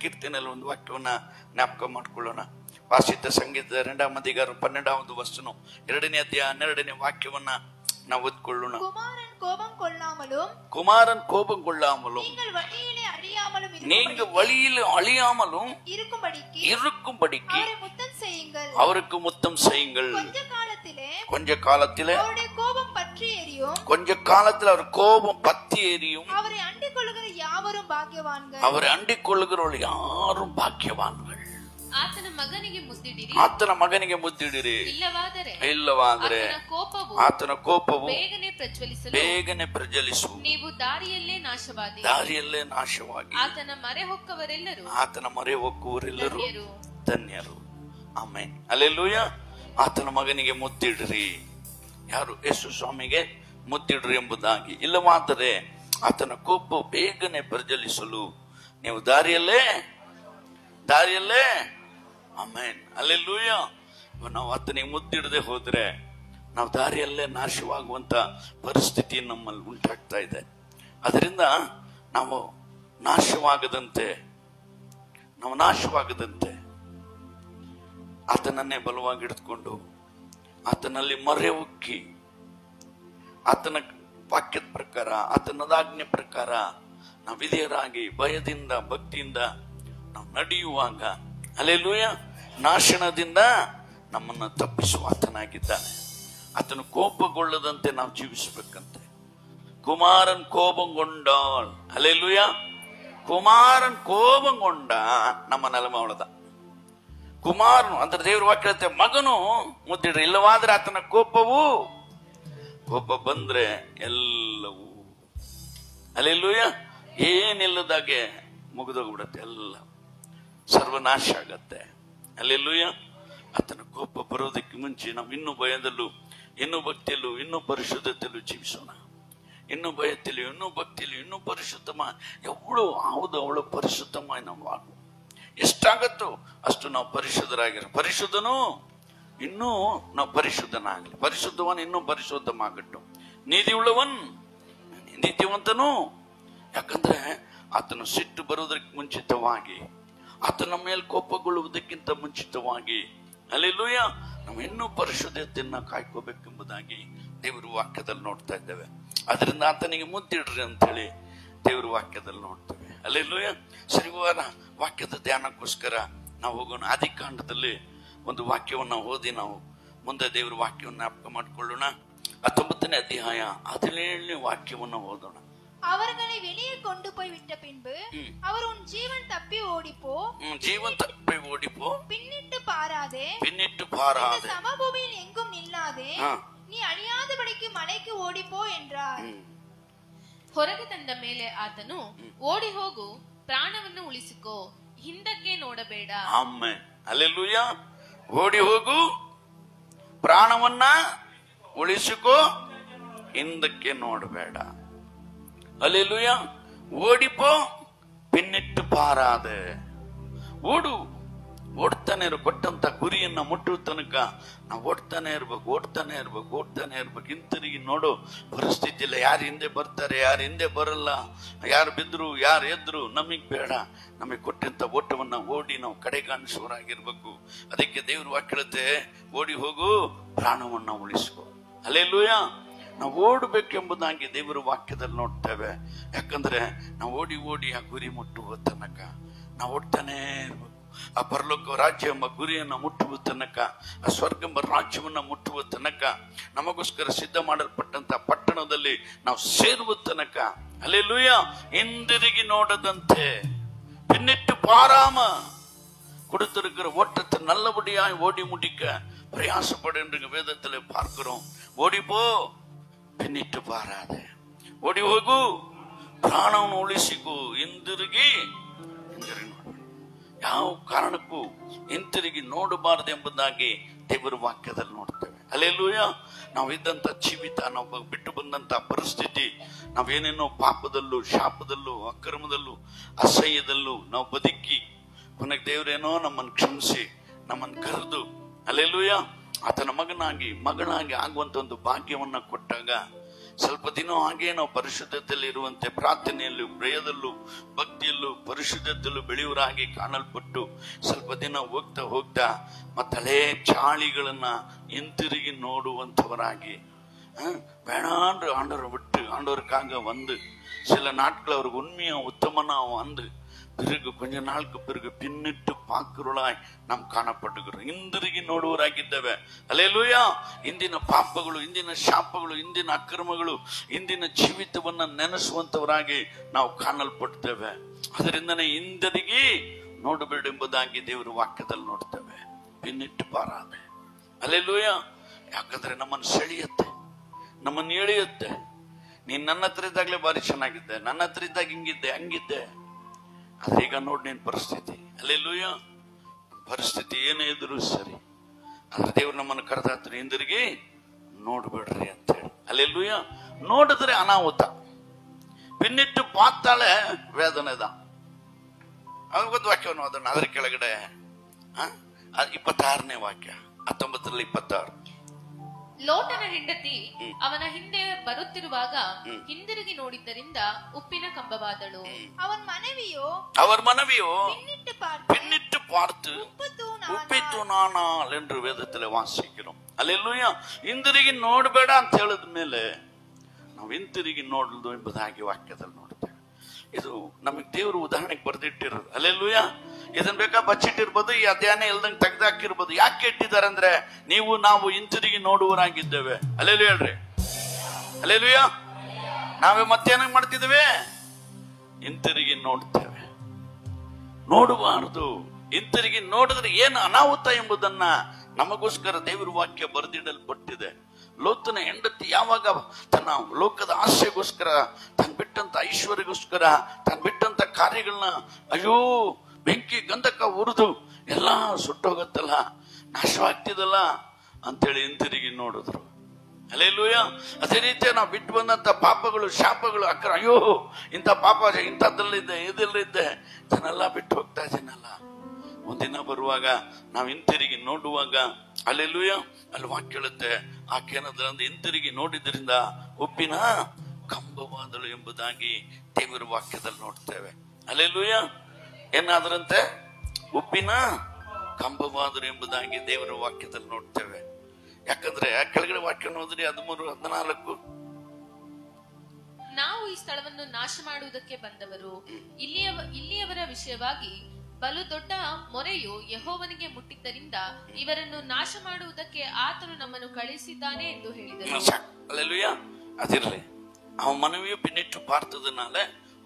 ಕೀರ್ತನೆಯಲ್ಲಿ ಒಂದು ವಾಕ್ಯವನ್ನ ಜ್ಞಾಪಕ ಮಾಡಿಕೊಳ್ಳೋಣ. ವಾಸಿತ ಸಂಗೀತದ 2ನೇ ಅಧಿಕಾರ 12வது ವಚನ 2ನೇ ಅಧ್ಯಾಯ 12ನೇ ವಾಕ್ಯವನ್ನ ನಾವು ಓದಿಕೊಳ್ಳೋಣ. குமாரன் கோபம் கொள்ளாமலும் நீங்க வழியில் அழியாமலும் இருக்கும்படிக்கு அவருக்கு முத்தம் செய்யுங்கள். கொஞ்ச காலத்திலே அவர் கோபம் பற்றி எரியும். அவரை அண்டிக் கொள்ளுகிறவர்கள் யாரும் பாக்கியவான்கள். ಆತನ ಮಗನಿಗೆ ಮುದ್ದಿಡಿರಿ, ಇಲ್ಲವಾದರೆ ಆತನ ಕೋಪವು ಬೇಗನೆ ಪ್ರಜ್ವಲಿಸು. ನೀವು ದಾರಿಯಲ್ಲೇ ನಾಶವಾಗಿ ಆತನ ಮೊರೆ ಹೊಕ್ಕವರೆಲ್ಲರೂ ಧನ್ಯರು. Amen, hallelujah. ಆತನ ಮಗನಿಗೆ ಮುದ್ದಿಡ್ರಿ, ಯಾರು? ಯೇಸು ಸ್ವಾಮಿಗೆ ಮುದ್ದಿಡ್ರಿ ಎಂಬುದಾಗಿ. ಇಲ್ಲವಾದರೆ ಆತನ ಕೋಪ ಬೇಗನೆ ಪ್ರಜ್ವಲಿಸಲು ನೀವು ದಾರಿಯಲ್ಲೇ. Amen, hallelujah. ನಾವು ಆತನಿಗೆ ಮುದ್ದಿಡದೆ ಹೋದ್ರೆ ನಾವು ದಾರಿಯಲ್ಲೇ ನಾಶವಾಗುವಂತ ಪರಿಸ್ಥಿತಿ ನಮ್ಮಲ್ಲಿ ಉಂಟಾಗ್ತಾ ಇದೆ. ಅದರಿಂದ ನಾವು ನಾಶವಾಗದಂತೆ ಆತನನ್ನೇ ಬಲವಾಗಿ ಹಿಡಿದುಕೊಂಡು ಆತನಲ್ಲಿ ಮೊರೆ ಹೊಕ್ಕಿ ಆತನ ವಾಕ್ಯದ ಪ್ರಕಾರ, ಆತನದಾಜ್ಞೆ ಪ್ರಕಾರ ನಾವು ವಿಧೇಯರಾಗಿ ಭಯದಿಂದ ಭಕ್ತಿಯಿಂದ ನಾವು ನಡೆಯುವಾಗ, ಹಲ್ಲೆಲೂಯಾ, ನಾಶನದಿಂದ ನಮ್ಮನ್ನು ತಪ್ಪಿಸುವ ಆತನಾಗಿದ್ದಾನೆ. ಆತನು ಕೋಪಗೊಳ್ಳದಂತೆ ನಾವು ಜೀವಿಸಬೇಕಂತೆ. ಕುಮಾರನ್ ಕೋಪಗೊಂಡಾಳ್, ಹಲ್ಲೆಲೂಯಾ. ಕುಮಾರನ್ ಕೋಪಗೊಂಡ ನಮ್ಮ ನೆಲಮ ಅವಳದ. ಕುಮಾರನು ಅಂದ್ರೆ ದೇವ್ರ ವಾಕ್ಯ ಹೇಳುತ್ತೆ, ಮಗನು ಮುದ್ದಿಡ್ರಿ, ಇಲ್ಲವಾದ್ರೆ ಆತನ ಕೋಪ ಬಂದ್ರೆ ಎಲ್ಲವೂ, ಹಲ್ಲೆಲೂಯಾ, ಏನಿಲ್ಲದಾಗೆ ಮುಗಿದೋಗ್ಬಿಡತ್ತೆ, ಎಲ್ಲ ಸರ್ವನಾಶ ಆಗತ್ತೆ. ಹಲ್ಲೆಲೂಯಾ. ಆತನ ಕೋಪ ಬರೋದಕ್ಕೆ ಮುಂಚೆ ನಾವು ಇನ್ನೂ ಭಯದಲ್ಲೂ, ಇನ್ನೂ ಭಕ್ತಿಯಲ್ಲೂ, ಇನ್ನೂ ಪರಿಶುದ್ಧತೆಯಲ್ಲೂ ಜೀವಿಸೋಣ. ಇನ್ನೂ ಭಯತೆಯಲ್ಲೂ, ಇನ್ನೂ ಭಕ್ತಿಯಲ್ಲೂ, ಇನ್ನೂ ಪರಿಶುದ್ಧಮ ಅವಳು ಪರಿಶುದ್ಧಮಾಗಿ ನಾವು ಆಗುವ. ಎಷ್ಟಾಗತ್ತೋ ಅಷ್ಟು ನಾವು ಪರಿಶುದ್ಧನು ಇನ್ನೂ ನಾವು ಪರಿಶುದ್ಧನಾಗಲಿ, ಪರಿಶುದ್ಧವನ್ ಇನ್ನೂ ಪರಿಶುದ್ಧಮಾಗಟ್ಟು, ನೀತಿವಂತನು. ಯಾಕಂದ್ರೆ ಆತನು ಸಿಟ್ಟು ಬರುವುದಕ್ಕೆ ಮುಂಚಿತವಾಗಿ, ಆತನ ಮೇಲೆ ಕೋಪಗೊಳ್ಳುವುದಕ್ಕಿಂತ ಮುಂಚಿತವಾಗಿ, ಹಲ್ಲೆಲೂಯಾ, ನಾವು ಇನ್ನೂ ಪರಿಶುದ್ಧತೆಯನ್ನ ಕಾಯ್ಕೋಬೇಕೆಂಬುದಾಗಿ ದೇವರ ವಾಕ್ಯದಲ್ಲಿ ನೋಡ್ತಾ ಇದ್ದೇವೆ. ಅದರಿಂದ ಆತನಿಗೆ ಮುದ್ದಿಡ್ರಿ ಅಂತ ಹೇಳಿ ದೇವರ ವಾಕ್ಯದಲ್ಲಿ ನೋಡ್ತೇವೆ. ಹಲ್ಲೆಲೂಯಾ. ಶನಿವಾರ ವಾಕ್ಯದ ಧ್ಯಾನಕ್ಕೋಸ್ಕರ ನಾವು ಹೋಗೋಣ. ಆದಿಕಾಂಡದಲ್ಲಿ ಒಂದು ವಾಕ್ಯವನ್ನು ಓದಿ ನಾವು ಮುಂದೆ ದೇವರ ವಾಕ್ಯವನ್ನು ಜ್ಞಾಪಕ ಮಾಡಿಕೊಳ್ಳೋಣ. 19ನೇ ಅಧ್ಯಾಯ 17ನೇ வாக்கியವನ್ನು ஓதோಣ. அவர்களை வெளியே கொண்டு போய் விட்ட பின்பு அவர் உன் ஜீவன் தப்பி ஓடிப்போ, பின்னிட்டு பாராதே, சமபூமியில் எங்கும் நில்லாதே, நீ அழியாதபடிக்கு மலைக்கு ஓடிப்போ என்றார். ಹೊರಗೆ ತಂದ ಮೇಲೆ ಆತನು, ಓಡಿ ಹೋಗು, ಪ್ರಾಣವನ್ನು ಉಳಿಸಿಕೋ, ಹಿಂದಕ್ಕೆ ನೋಡಬೇಡ. Amen, hallelujah. ಓಡಿ ಹೋಗು, ಪ್ರಾಣವನ್ನ ಉಳಿಸಿಕೋ, ಹಿಂದಕ್ಕೆ ನೋಡಬೇಡ. ಹಲ್ಲೆಲೂಯಾ. ಓಡಿಪೋ, ಪಿನ್ನಿಟ್ಟು ಪಾರಾದೆ. ಓಡ್ತಾನೆ ಇರು. ಕೊಟ್ಟಂತ ಗುರಿಯನ್ನ ಮುಟ್ಟುವ ತನಕ ನಾವು ಓಡ್ತಾನೆ ಇರ್ಬೇಕು. ಹಿಂತಿರುಗಿ ನೋಡೋ ಪರಿಸ್ಥಿತಿ ಇಲ್ಲ. ಯಾರು ಹಿಂದೆ ಬರ್ತಾರೆ, ಯಾರು ಹಿಂದೆ ಬರಲ್ಲ, ಯಾರು ಬಿದ್ರು, ಯಾರು ಎದ್ರು, ನಮಗ್ ಬೇಡ. ನಮಗೆ ಕೊಟ್ಟಂತ ಓಟವನ್ನ ಓಡಿ ನಾವು ಕಡೆಗಾಣಿಸುವರಾಗಿರ್ಬೇಕು. ಅದಕ್ಕೆ ದೇವ್ರ ವಾಕ್ಯ ಹೇಳುತ್ತೆ, ಓಡಿ ಹೋಗು, ಪ್ರಾಣವನ್ನ ಉಳಿಸ್ಕೊ. ಹಲ್ಲೆಲೂಯಾ. ನಾವು ಓಡಬೇಕೆಂಬುದಾಗಿ ದೇವರ ವಾಕ್ಯದಲ್ಲಿ ನೋಡ್ತೇವೆ. ಯಾಕಂದ್ರೆ ನಾವು ಓಡಿ ಆ ಗುರಿ ಮುಟ್ಟುವ ತನಕ ನಾವು ಓಡ್ತಾನೆ ಇರ್ಬೇಕು. ಆ ಪರಲೋಕ ರಾಜ್ಯ ಎಂಬ ಗುರಿಯನ್ನು ಮುಟ್ಟುವ ತನಕ, ಆ ಸ್ವರ್ಗ ಎಂಬ ರಾಜ್ಯವನ್ನ ಮುಟ್ಟುವ ತನಕ, ನಮಗೋಸ್ಕರ ಸಿದ್ಧ ಮಾಡಲ್ಪಟ್ಟಂತ ಪಟ್ಟಣದಲ್ಲಿ ನಾವು ಸೇರುವ ತನಕ, ಹಲ್ಲೆಲೂಯಾ, ಹಿಂದಿರುಗಿ ನೋಡದಂತೆ பின்னிட்டு பாராம கொடுத்திருக்கிற ஓட்டத்தை நல்லபடியாய் ஓடி முடிக்க பிரயாசப்படு என்று வேதத்திலே பார்க்கிறோம். ஓடிப்போ, பின்னிட்டு பாராத. ಓಡಿ ಹೋಗು, ಪ್ರಾಣವನ್ನು ಉಳಿಸಿಕೋ, ಹಿಂದಿರುಗಿ ಯಾವ ಕಾರಣಕ್ಕೂ ಹಿಂತಿರುಗಿ ನೋಡಬಾರದು ಎಂಬುದಾಗಿ ದೇವರ ವಾಕ್ಯದಲ್ಲಿ ನೋಡ್ತೇವೆ. ಹಲ್ಲೆಲೂಯಾ. ನಾವು ಇದ್ದಂತ ಜೀವಿತ, ನಾವು ಬಿಟ್ಟು ಬಂದಂತ ಪರಿಸ್ಥಿತಿ, ನಾವೇನೇನೋ ಪಾಪದಲ್ಲೂ, ಶಾಪದಲ್ಲೂ, ಅಕ್ರಮದಲ್ಲೂ, ಅಸಹ್ಯದಲ್ಲೂ ನಾವು ಬದುಕಿ ಕೊನೆಗೆ ದೇವರೇನೋ ನಮ್ಮನ್ನು ಕ್ಷಮಿಸಿ ನಮ್ಮನ್ನು ಕರೆದು, ಹಲ್ಲೆಲೂಯಾ, ಆತನ ಮಗನಾಗಿ ಆಗುವಂತ ಒಂದು ಭಾಗ್ಯವನ್ನ ಕೊಟ್ಟಾಗ ಸ್ವಲ್ಪ ದಿನ ಹಾಗೆ ನಾವು ಪರಿಶುದ್ಧತೆಯಲ್ಲಿ ಇರುವಂತೆ ಪ್ರಾರ್ಥನೆಯಲ್ಲೂ, ಪ್ರೇಯದಲ್ಲೂ, ಭಕ್ತಿಯಲ್ಲೂ, ಪರಿಶುದ್ಧತೆಯಲ್ಲೂ ಬೆಳೆಯುವರಾಗಿ ಕಾಣಲ್ಪಟ್ಟು ಸ್ವಲ್ಪ ದಿನ ಹೋಗ್ತಾ ಹೋಗ್ತಾ ಮತ್ತೆ ಹಳೇ ಚಾಳಿಗಳನ್ನ ಹಿಂತಿರುಗಿ ನೋಡುವಂಥವರಾಗಿ வேணான்று ஆண்டவரை விட்டு ஆண்டவருக்காக வந்து சில நாட்கள் அவருக்கு உண்மையா உத்தமனா வந்து பிறகு கொஞ்ச நாளுக்கு பிறகு பின்னிட்டு பார்க்கிறவளாய் நாம் ಕಾಣಪಟ್ಟುகிறோம். ಹಿಂದಿರುಗಿ ನೋಡುವರಾಗಿದ್ದೇವೆ. ಹಲ್ಲೆಲೂಯಾ. ಇಂದಿನ ಪಾಪಗಳು, ಇಂದಿನ ಶಾಪಗಳು, ಇಂದಿನ ಅಕ್ರಮಗಳು, ಇಂದಿನ ಜೀವಿತವನ್ನ ನೆನೆಸುವಂತವರಾಗಿ ನಾವು ಕಾಣಲ್ಪಡ್ತೇವೆ. ಅದರಿಂದನೇ ಹಿಂದಿರುಗಿ ನೋಡಬೇಡೆಂಬುದಾಗಿ ದೇವರ ವಾಕ್ಯದಲ್ಲಿ ನೋಡ್ತೇವೆ. ಬಿನ್ನಿಟ್ಟು ಪಾರಾದೆ. ಹಲ್ಲೆಲೂಯಾ. ಯಾಕಂದ್ರೆ ನಮ್ಮನ್ನು ಸೆಳೆಯುತ್ತೆ, ನಮ್ಮನ್ನು ಎಳೆಯುತ್ತೆ. ನೀನ್ ನನ್ನ ಹತ್ರ ಇದ್ದಾಗಲೇ ಬಾರಿ ಚೆನ್ನಾಗಿದ್ದೆ, ನನ್ನ ಹತ್ರ ಇದ್ದಾಗ ಹಿಂಗಿದ್ದೆ ಹಂಗಿದ್ದೆ, ಆದ್ರೆ ಈಗ ನೋಡಿ ನಿನ್ ಪರಿಸ್ಥಿತಿ. ಹಲ್ಲೆಲೂಯಾ. ಪರಿಸ್ಥಿತಿ ಏನೇ ಇದ್ರು ಸರಿ, ಆದ್ರೆ ದೇವ್ರು ನಮ್ಮನ್ನು ಕರೆದ ಹತ್ರ ಹಿಂದಿರುಗಿ ನೋಡ್ಬೇಡ್ರಿ ಅಂತ ಹೇಳಿ. ಹಲ್ಲೆಲೂಯಾ. ನೋಡಿದ್ರೆ ಅನಾಹುತ, ಬಿನ್ನಿಟ್ಟು ಪಾತಾಳೆ ವೇದನೆದ. ಒಂದು ವಾಕ್ಯವನ್ನು ಅದನ್ನ ಅದರ ಕೆಳಗಡೆ 26ನೇ ವಾಕ್ಯ, 19ರಲ್ಲಿ 26. ಲೋಟನ ಹೆಂಡತಿ ಅವನ ಹಿಂದೆ ಬರುತ್ತಿರುವಾಗ ಹಿಂದಿರುಗಿ ನೋಡಿದ್ದರಿಂದ ಉಪ್ಪಿನ ಕಂಬವಾದಳು. அவர் மனைவியோ பின்னிட்டு பார்த்து உப்பித்து நானால் என்று ವೇದದಲ್ಲಿ ವಾಸಿக்கிறோம். ಅಲ್ಲೆಲ್ಲೂಯಾ. ಹಿಂದಿರುಗಿ ನೋಡಬೇಡ ಅಂತ ಹೇಳಿದ ಮೇಲೆ ನಾವು ಹಿಂತಿರುಗಿ ನೋಡಲು ಎಂಬುದಾಗಿ ವಾಕ್ಯದಲ್ಲಿ ನೋಡ್ತೇವೆ. ಇದು ನಮಗೆ ದೇವರು ಉದಾಹರಣೆಗೆ ಬರೆದಿಟ್ಟಿರೋದು. ಅಲ್ಲೆಲ್ಲೂಯಾ. ಇದನ್ ಬೇಕಾ ಬಚ್ಚಿಟ್ಟಿರ್ಬೋದು, ಈ ಅಧ್ಯಾಯ ಇಲ್ದಂಗೆ ತೆಗೆದಾಕಿರ್ಬೋದು. ಯಾಕೆ ಇಟ್ಟಿದ್ದಾರೆ ಅಂದ್ರೆ ನಾವು ಹಿಂತಿರುಗಿ ನೋಡುವರಾಗಿದ್ದೇವೆ. ಅಲ್ಲೆಲ್ಲೂ ಹೇಳ್ರಿ ಅಲ್ಲೆಲ್ಲೂಯಾ. ನಾವೇ ಮತ್ತೇನ ಮಾಡ್ತಿದ್ದೇವೆ? ಹಿಂತಿರುಗಿ ನೋಡ್ತೇವೆ. ನೋಡಬಾರದು. ಹಿಂತಿರುಗಿ ನೋಡಿದ್ರೆ ಏನು ಅನಾಹುತ ಎಂಬುದನ್ನ ನಮಗೋಸ್ಕರ ದೇವರ ವಾಕ್ಯ ಬರೆದಿಡಲ್ಪಟ್ಟಿದೆ. ಲೋತನ ಹೆಂಡತಿ ಯಾವಾಗ ತನ್ನ ಲೋಕದ ಆಸೆಗೋಸ್ಕರ, ತಾನು ಬಿಟ್ಟಂತ ಐಶ್ವರ್ಯಗೋಸ್ಕರ, ತಾನು ಬಿಟ್ಟಂತ ಕಾರ್ಯಗಳನ್ನ ಅಯ್ಯೋ ಬೆಂಕಿ ಗಂಧಕ ಉರಿದು ಎಲ್ಲ ಸುಟ್ಟೋಗತ್ತಲ್ಲ, ನಾಶವಾಗ್ತಿದಲ್ಲ ಅಂತೇಳಿ ಹಿಂತಿರುಗಿ ನೋಡಿದ್ರು. ಹಲ್ಲೆಲೂಯಾ. ಅದೇ ರೀತಿ ನಾವು ಬಿಟ್ಟು ಬಂದಂತ ಪಾಪಗಳು, ಶಾಪಗಳು, ಅಯ್ಯೋ ಇಂಥ ಪಾಪ ಇಂಥದ್ದಲ್ಲಿದ್ದೆ, ಇದಲ್ಲಿದ್ದೆ, ಇದನ್ನೆಲ್ಲ ಬಿಟ್ಟು ಹೋಗ್ತಾ ಇದ್ದೀನಲ್ಲ. ಒಂದಿನ ಬರುವಾಗ ನಾವು ಹಿಂತಿರುಗಿ ನೋಡುವಾಗ ಹಲ್ಲೆಲೂಯಾ, ಅಲ್ಲಿ ವಾಕ್ಯ ಹೇಳುತ್ತೆ, ಆಕೆನದ್ರಂದು ಹಿಂತಿರುಗಿ ನೋಡಿದ್ರಿಂದ ಉಪ್ಪಿನ ಕಂಬವಾದಳು ಎಂಬುದಾಗಿ ದೇವರ ವಾಕ್ಯದಲ್ಲಿ ನೋಡ್ತೇವೆ. ಹಲ್ಲೆಲೂಯಾ. ಏನಾದ್ರಂತೆ? ಉಪ್ಪಿನ ಕಂಬವಾದರು ಎಂಬುದಾಗಿ ದೇವರ ವಾಕ್ಯದಲ್ಲಿ ನೋಡ್ತೇವೆ. ಯಾಕಂದ್ರೆ ಕೆಳಗಡೆ ವಾಕ್ಯ ನೋಡಿದ್ರೆ 13, 14 ನಾವು ಈ ಸ್ಥಳವನ್ನು ನಾಶ ಮಾಡುವುದಕ್ಕೆ ಬಂದವರು, ಇಲ್ಲಿಯವರ ವಿಷಯವಾಗಿ ಬಲು ದೊಡ್ಡ ಮೊರೆಯು ಯೆಹೋವನಿಗೆ ಮುಟ್ಟಿದ್ದರಿಂದ ಇವರನ್ನು ನಾಶ ಮಾಡುವುದಕ್ಕೆ ಆತನು ನಮ್ಮನ್ನು ಕಳಿಸಿದ್ದಾನೆ ಎಂದು ಹೇಳಿದರು. அல்லேலூயா. அதிரலே அவன் மனைவியை பின்னிட்டு பார்த்ததுனால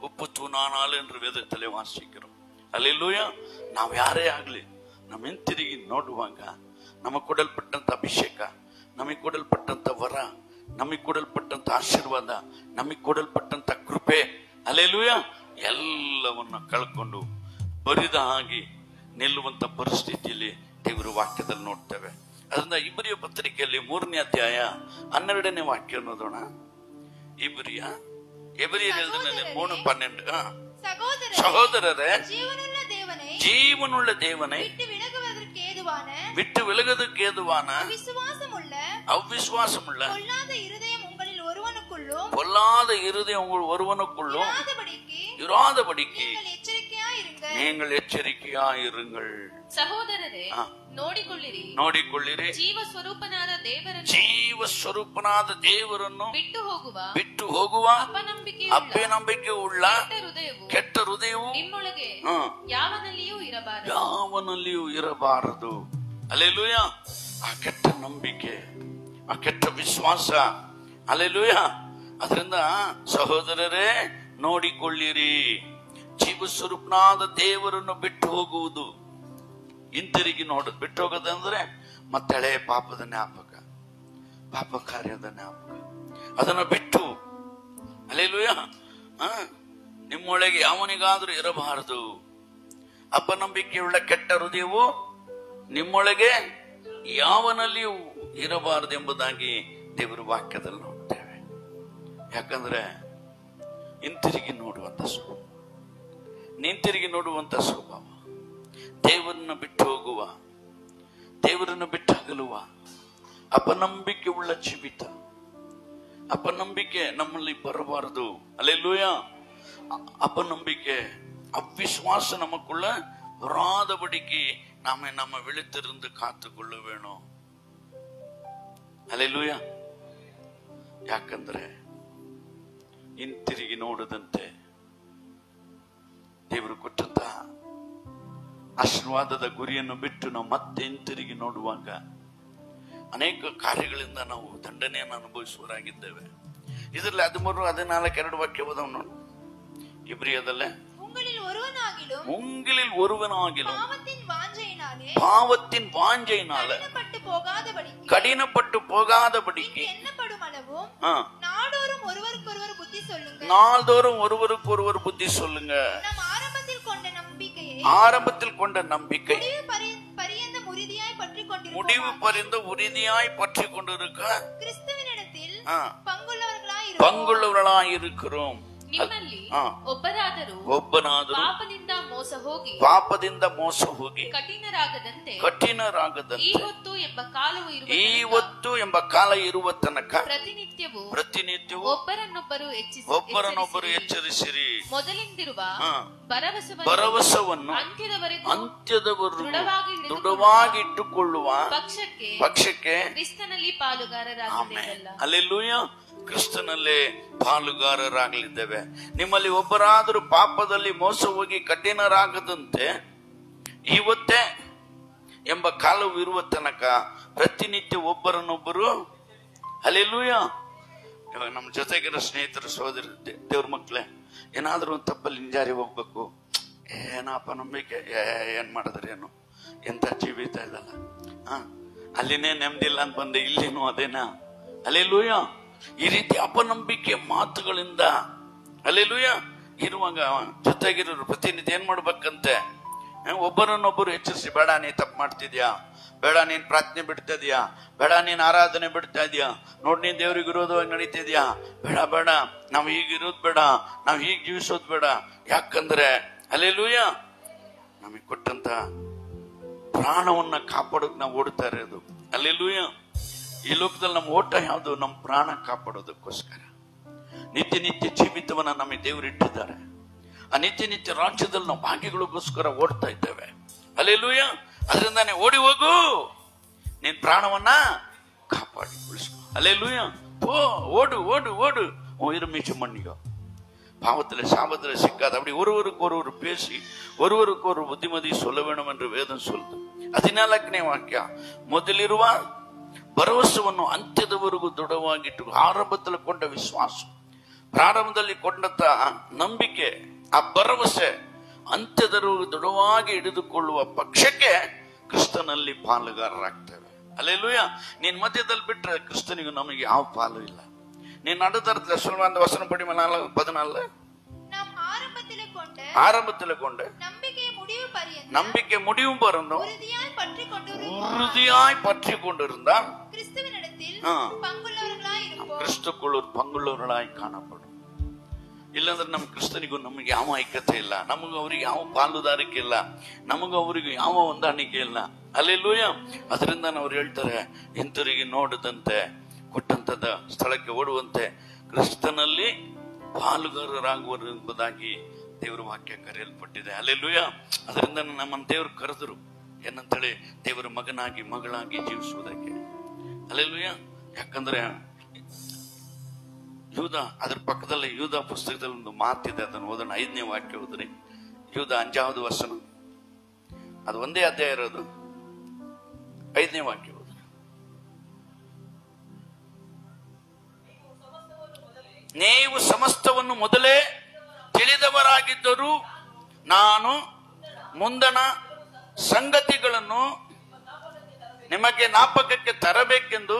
உப்பு தூணானால் என்று வேதத்திலே வாசிக்கிறோம். அல்லேலூயா. ನಾವು ಯಾರೇ ಆಗ್ಲಿ ನಮ್ಮ ಹಿಂತಿರುಗಿ ನೋಡುವಾಗ ನಮಗೆ ಕೊಡಲ್ಪಟ್ಟಂತ ಅಭಿಷೇಕ, ನಮಗೆ ಕೊಡಲ್ಪಟ್ಟಂತ ವರ, ನಮಗೆ ಕೊಡಲ್ಪಟ್ಟಂತ ಆಶೀರ್ವಾದ, ನಮಗೆ ಕೊಡಲ್ಪಟ್ಟಂತ ಕೃಪೆ, ಹಲ್ಲೆಲೂಯಾ, ಎಲ್ಲವನ್ನ ಕಳ್ಕೊಂಡು ಬರಿದ ಹಾಗೆ ನಿಲ್ಲುವಂತ ಪರಿಸ್ಥಿತಿಯಲ್ಲಿ ದೇವರ ವಾಕ್ಯದಲ್ಲಿ ನೋಡ್ತೇವೆ. ಅದರಿಂದ ಇಬ್ರಿಯ ಪತ್ರಿಕೆಯಲ್ಲಿ 3ನೇ ಅಧ್ಯಾಯ 12ನೇ ವಾಕ್ಯ ಅನ್ನೋದೋಣ. ಎಬ್ರಿಯರ್ 3:12. சகோதரரே, ஜீவனுள்ள தேவனை விட்டு விலகுவதற்கு ஏதுவான அவ்விசுவாசமுள்ள பொல்லாத இருதயம் உங்கள் ஒருவனுக்குள்ளும் இராதபடிக்கு நீங்கள் எச்சரிக்கையாயிருங்கள். ಸಹೋದರರೇ, ನೋಡಿಕೊಳ್ಳಿರಿ ಜೀವ ಸ್ವರೂಪನಾದ ದೇವರನ್ನು ಬಿಟ್ಟು ಹೋಗುವ ಅಪನಂಬಿಕೆ ಉಳ್ಳ ಕೆಟ್ಟ ಹೃದಯವು ನಿಮ್ಮೊಳಗೆ ಯಾವನಲ್ಲಿಯೂ ಇರಬಾರದು. ಹಲ್ಲೆಲೂಯಾ. ಆ ಕೆಟ್ಟ ನಂಬಿಕೆ, ಆ ಕೆಟ್ಟ ವಿಶ್ವಾಸ, ಹಲ್ಲೆಲೂಯಾ. ಅದರಿಂದ ಸಹೋದರರೇ ನೋಡಿಕೊಳ್ಳಿರಿ, ಜೀವ ಸ್ವರೂಪನಾದ ದೇವರನ್ನು ಬಿಟ್ಟು ಹೋಗುವುದು. ಹಿಂತಿರುಗಿ ನೋಡುದು, ಬಿಟ್ಟು ಹೋಗೋದಂದ್ರೆ ಮತ್ತೆ ಹಳೆ ಪಾಪದ ಜ್ಞಾಪಕ, ಪಾಪ ಕಾರ್ಯದ ಜ್ಞಾಪಕ, ಅದನ್ನ ಬಿಟ್ಟು. ಹಲ್ಲೆಲೂಯಾ. ನಿಮ್ಮೊಳಗೆ ಯಾವನಿಗಾದ್ರೂ ಇರಬಾರದು. ಅಪನಂಬಿಕೆಯುಳ್ಳ ಕೆಟ್ಟ ಹೃದಯವು ನಿಮ್ಮೊಳಗೆ ಯಾವನಲ್ಲಿಯೂ ಇರಬಾರದು ಎಂಬುದಾಗಿ ದೇವರ ವಾಕ್ಯದಲ್ಲಿ ನೋಡ್ತೇವೆ. ಯಾಕಂದ್ರೆ ಹಿಂತಿರುಗಿ ನೋಡುವಂತ ಸ್ವಭಾವ, ನಿಂತಿರುಗಿ ನೋಡುವಂತ ಸ್ವಭಾವ, ದೇವರನ್ನ ಬಿಟ್ಟು ಹೋಗುವ, ದೇವರನ್ನು ಬಿಟ್ಟು ಅಗಲುವ, ಅಪನಂಬಿಕೆ ಉಳ್ಳ ಜೀವಿತ, ಅಪನಂಬಿಕೆ ನಮ್ಮಲ್ಲಿ ಬರಬಾರದು. அல்லேலூயா. அபநம்பிக்கை அவ்விசுவாசம் நமக்குள்ள வராதபடிக்கு நாம நம்ம விழித்திருந்து காத்துக்கொள்ள வேணும். அல்லேலூயா. ಯಾಕಂದ್ರೆ ಹಿಂತಿರುಗಿ ನೋಡದಂತೆ ದೇವರು ಕೊಟ್ಟಂತ ಆಶೀರ್ವಾದದ ಗುರಿಯನ್ನು ಬಿಟ್ಟು ನಾವು ಮತ್ತೆ ಹಿಂತಿರುಗಿ ನೋಡುವಾಗ ಅನೇಕ ಕಾರ್ಯಗಳಿಂದ ನಾವು ದಂಡನೆಯನ್ನು ಅನುಭವಿಸುವರಾಗಿದ್ದೇವೆ. ಇದರಲ್ಲಿ 13-14 ವಾಕ್ಯ ಓದೋಣ ನೋಡಿ. இப்ரியதல்ல உங்களில் ஒருவனாகிலும் பாவத்தின் வாஞ்சையினால கடினப்பட்டு போகாதபடிக்கு நாள்தோறும் ஒருவருக்கு ஒருவர் புத்தி சொல்லுங்க. ஆரம்பத்தில் கொண்ட நம்பிக்கை முடிவு பரிந்து உறுதியாய் பற்றி கொண்டிருக்க பங்குள்ளவர்களாய் இருக்கிறோம். ಒಬ್ಬನಾದರೂ ಪಾಪದಿಂದ ಮೋಸ ಹೋಗಿ ಕಠಿಣರಾಗದಂತೆ ಈ ಹೊತ್ತು ಎಂಬ ಕಾಲ ಇರುವ ತನಕ ಪ್ರತಿನಿತ್ಯವೂ ಒಬ್ಬರನ್ನೊಬ್ಬರು ಎಚ್ಚರಿಸಿರಿ. ಮೊದಲಿಂದಿರುವ ಭರವಸವನ್ನು ಅಂತ್ಯದವರು ದೃಢವಾಗಿ ಇಟ್ಟುಕೊಳ್ಳುವ ಪಕ್ಷಕ್ಕೆ ಕ್ರಿಸ್ತನಲ್ಲಿ ಪಾಲುಗಾರರಾಗಿದ್ದೇವಲ್ಲ. ಹಲ್ಲೆಲೂಯಾ. ಕ್ರಿಸ್ತನಲ್ಲೇ ಪಾಲುಗಾರರಾಗಲಿದ್ದೇವೆ. ನಿಮ್ಮಲ್ಲಿ ಒಬ್ಬರಾದರೂ ಪಾಪದಲ್ಲಿ ಮೋಸ ಹೋಗಿ ಕಠಿಣರಾಗದಂತೆ ಇವತ್ತೇ ಎಂಬ ಕಾಲವು ಇರುವ ತನಕ ಪ್ರತಿನಿತ್ಯ ಒಬ್ಬರನ್ನೊಬ್ಬರು ಹಲ್ಲೆಲೂಯಾ. ಇವಾಗ ನಮ್ಮ ಜೊತೆಗಿರೋ ಸ್ನೇಹಿತರು ಸಹೋದರ ದೇವ್ರ ಮಕ್ಕಳೇ, ಏನಾದ್ರೂ ಒಂದು ತಪ್ಪಲ್ಲಿ ಹಿಂಜಾರಿ ಹೋಗ್ಬೇಕು, ಏನಪ್ಪ ನಂಬಿಕೆ ಏನ್ ಮಾಡಿದ್ರೆ ಏನು, ಎಂತ ಜೀವಿತ ಇದಲ್ಲ, ಅಲ್ಲಿನೇ ನೆಮ್ಮದಿಲ್ಲ ಅಂತ ಬಂದೆ, ಇಲ್ಲಿನೂ ಅದೇನಾ. ಹಲ್ಲೆಲೂಯಾ. ಈ ರೀತಿ ಅಪನಂಬಿಕೆ ಮಾತುಗಳಿಂದ ಹಲ್ಲೆಲೂಯಾ ಇರುವಾಗ ಜೊತೆಗಿರೋರು ಪ್ರತಿನಿತ್ಯ ಏನ್ ಮಾಡ್ಬೇಕಂತೆ, ಒಬ್ಬರನ್ನೊಬ್ಬರು ಎಚ್ಚರಿಸಿ, ಬೇಡ ನೀ ತಪ್ಪು ಮಾಡ್ತಿದ್ಯಾ, ಬೇಡ ನೀನ್ ಪ್ರಾರ್ಥನೆ ಬಿಡ್ತಾ ಇದೀಯಾ, ಬೇಡ ನೀನ್ ಆರಾಧನೆ ಬಿಡ್ತಾ ಇದೀಯಾ, ನೋಡ್ ನೀನ್ ದೇವ್ರಿಗೆ ವಿರೋಧವಾಗಿ ನಡೀತಿದ್ಯಾ, ಬೇಡ ಬೇಡ, ನಾವ್ ಹೀಗಿರೋದ್ ಬೇಡ, ನಾವ್ ಹೀಗ್ ಜೀವಿಸೋದ್ ಬೇಡ. ಯಾಕಂದ್ರೆ ಹಲ್ಲೆಲೂಯಾ ನಮಗ್ ಕೊಟ್ಟಂತ ಪ್ರಾಣವನ್ನ ಕಾಪಾಡೋಕ್ ನಾವು ಓಡ್ತಾ ಇರೋದು. ಹಲ್ಲೆಲೂಯಾ. ಈ ಲೋಕದಲ್ಲಿ ನಮ್ಮ ಓಟ ಯಾವುದು? ನಮ್ಮ ಪ್ರಾಣ ಕಾಪಾಡೋದಕ್ಕೋಸ್ಕರ. ನಿತ್ಯ ನಿತ್ಯ ಜೀವಿತವನ್ನ ನಮಗೆ ದೇವರು ಇಟ್ಟಿದ್ದಾರೆ. ಆ ನಿತ್ಯ ನಿತ್ಯ ರಾಜ್ಯದಲ್ಲಿ ನಾವು ಭಾಗ್ಯಗಳಿಗೋಸ್ಕರ ಓಡ್ತಾ ಇದ್ದೇವೆ. ಹಲ್ಲೆಲೂಯಾ. ಅದರಿಂದಾನೆ ಓಡಿ ಹೋಗು, ನಿನ್ ಪ್ರಾಣವನ್ನ ಕಾಪಾಡಿ ಉಳಿಸ್ಕೊ. ಹಲ್ಲೆಲೂಯಾ. ஓடு ஓடு ஓடு உயிர்மீச்சு மண்ணியோ பாவத்தில் சாபத்தில் சிக்காது. அப்படி ஒருவருக்கு ஒருவர் பேசி ஒருவருக்கு ஒரு புத்திமதி சொல்ல வேண்டும் என்று வேதம் சொல்லுது. 14ನೇ ವಾಕ್ಯ, ಮೊದಲಿರುವ ಭರವಸೆಯನ್ನು ಅಂತ್ಯದವರೆಗೂ ದೃಢವಾಗಿಟ್ಟು ಆರಂಭದಲ್ಲಿ ಕೊಂಡ ವಿಶ್ವಾಸ, ಪ್ರಾರಂಭದಲ್ಲಿ ಕೊಂಡಂತ ನಂಬಿಕೆ, ಆ ಭರವಸೆ ಅಂತ್ಯದವರೆಗೂ ದೃಢವಾಗಿ ಹಿಡಿದುಕೊಳ್ಳುವ ಪಕ್ಷಕ್ಕೆ ಕ್ರಿಸ್ತನಲ್ಲಿ ಪಾಲುಗಾರರಾಗ್ತೇವೆ. ಹಲ್ಲೆಲೂಯಾ. ನೀನ್ ಮಧ್ಯದಲ್ಲಿ ಬಿಟ್ರೆ ಕ್ರಿಸ್ತನಿಗೂ ನಮಗೆ ಯಾವ ಪಾಲು ಇಲ್ಲ. ನೀನ್ ನಡುತ್ತರத்துல சொல்வான் வசனம் படி 14 ஆரம்பத்தில் கொண்டு நம்பிக்கை முடிவு பறந்தும் உறுதியாய் பற்றி கொண்டிருந்தால் கிறிஸ்துக்குள் பங்குள்ளவர்களாய் காணப்படும். ಇಲ್ಲಾಂದ್ರೆ ನಮ್ಮ ಕ್ರಿಸ್ತನಿಗೂ ನಮಗೆ ಯಾವ ಐಕ್ಯತೆ ಇಲ್ಲ, ನಮಗೂ ಅವ್ರಿಗೆ ಯಾವ ಪಾಲುದಾರಿಕೆ ಇಲ್ಲ, ನಮಗೂ ಅವರಿಗೂ ಯಾವ ಹೊಂದಾಣಿಕೆ ಇಲ್ಲ. ಹಲ್ಲೆಲೂಯಾ. ಅದರಿಂದ ಅವ್ರು ಹೇಳ್ತಾರೆ, ಹಿಂತಿರುಗಿ ನೋಡದಂತೆ ಕೊಟ್ಟಂತದ ಸ್ಥಳಕ್ಕೆ ಓಡುವಂತೆ ಕ್ರಿಸ್ತನಲ್ಲಿ ಪಾಲುಗಾರರಾಗುವರು ಎಂಬುದಾಗಿ ದೇವರ ವಾಕ್ಯ ಕರೆಯಲ್ಪಟ್ಟಿದೆ. ಹಲ್ಲೆಲೂಯಾ. ಅದರಿಂದ ನಮ್ಮನ್ನು ದೇವರು ಕರೆದರು ಏನಂತೇಳಿ, ದೇವರ ಮಗನಾಗಿ ಮಗಳಾಗಿ ಜೀವಿಸುವುದಕ್ಕೆ. ಹಲ್ಲೆಲೂಯಾ. ಯಾಕಂದ್ರೆ ಯೂದ, ಅದ್ರ ಪಕ್ಕದಲ್ಲಿ ಯೂದ ಪುಸ್ತಕದಲ್ಲಿ ಒಂದು ಮಾತಿದೆ, ಅದನ್ನು ಓದೋಣ. 5ನೇ ವಾಕ್ಯ ಓದ್ರಿ. ಯೂದ 5வது ವಚನ, ಅದು ಒಂದೇ ಅಧ್ಯಾಯ ಇರೋದು. 5ನೇ ವಾಕ್ಯ ಓದ್ರಿ. ನೀವು ಸಮಸ್ತವನ್ನು ಮೊದಲೇ ತಿಳಿದವರಾಗಿದ್ದರೂ ನಾನು ಮುಂದಣ ಸಂಗತಿಗಳನ್ನು ನಿಮಗೆ ಜ್ಞಾಪಕಕ್ಕೆ ತರಬೇಕೆಂದು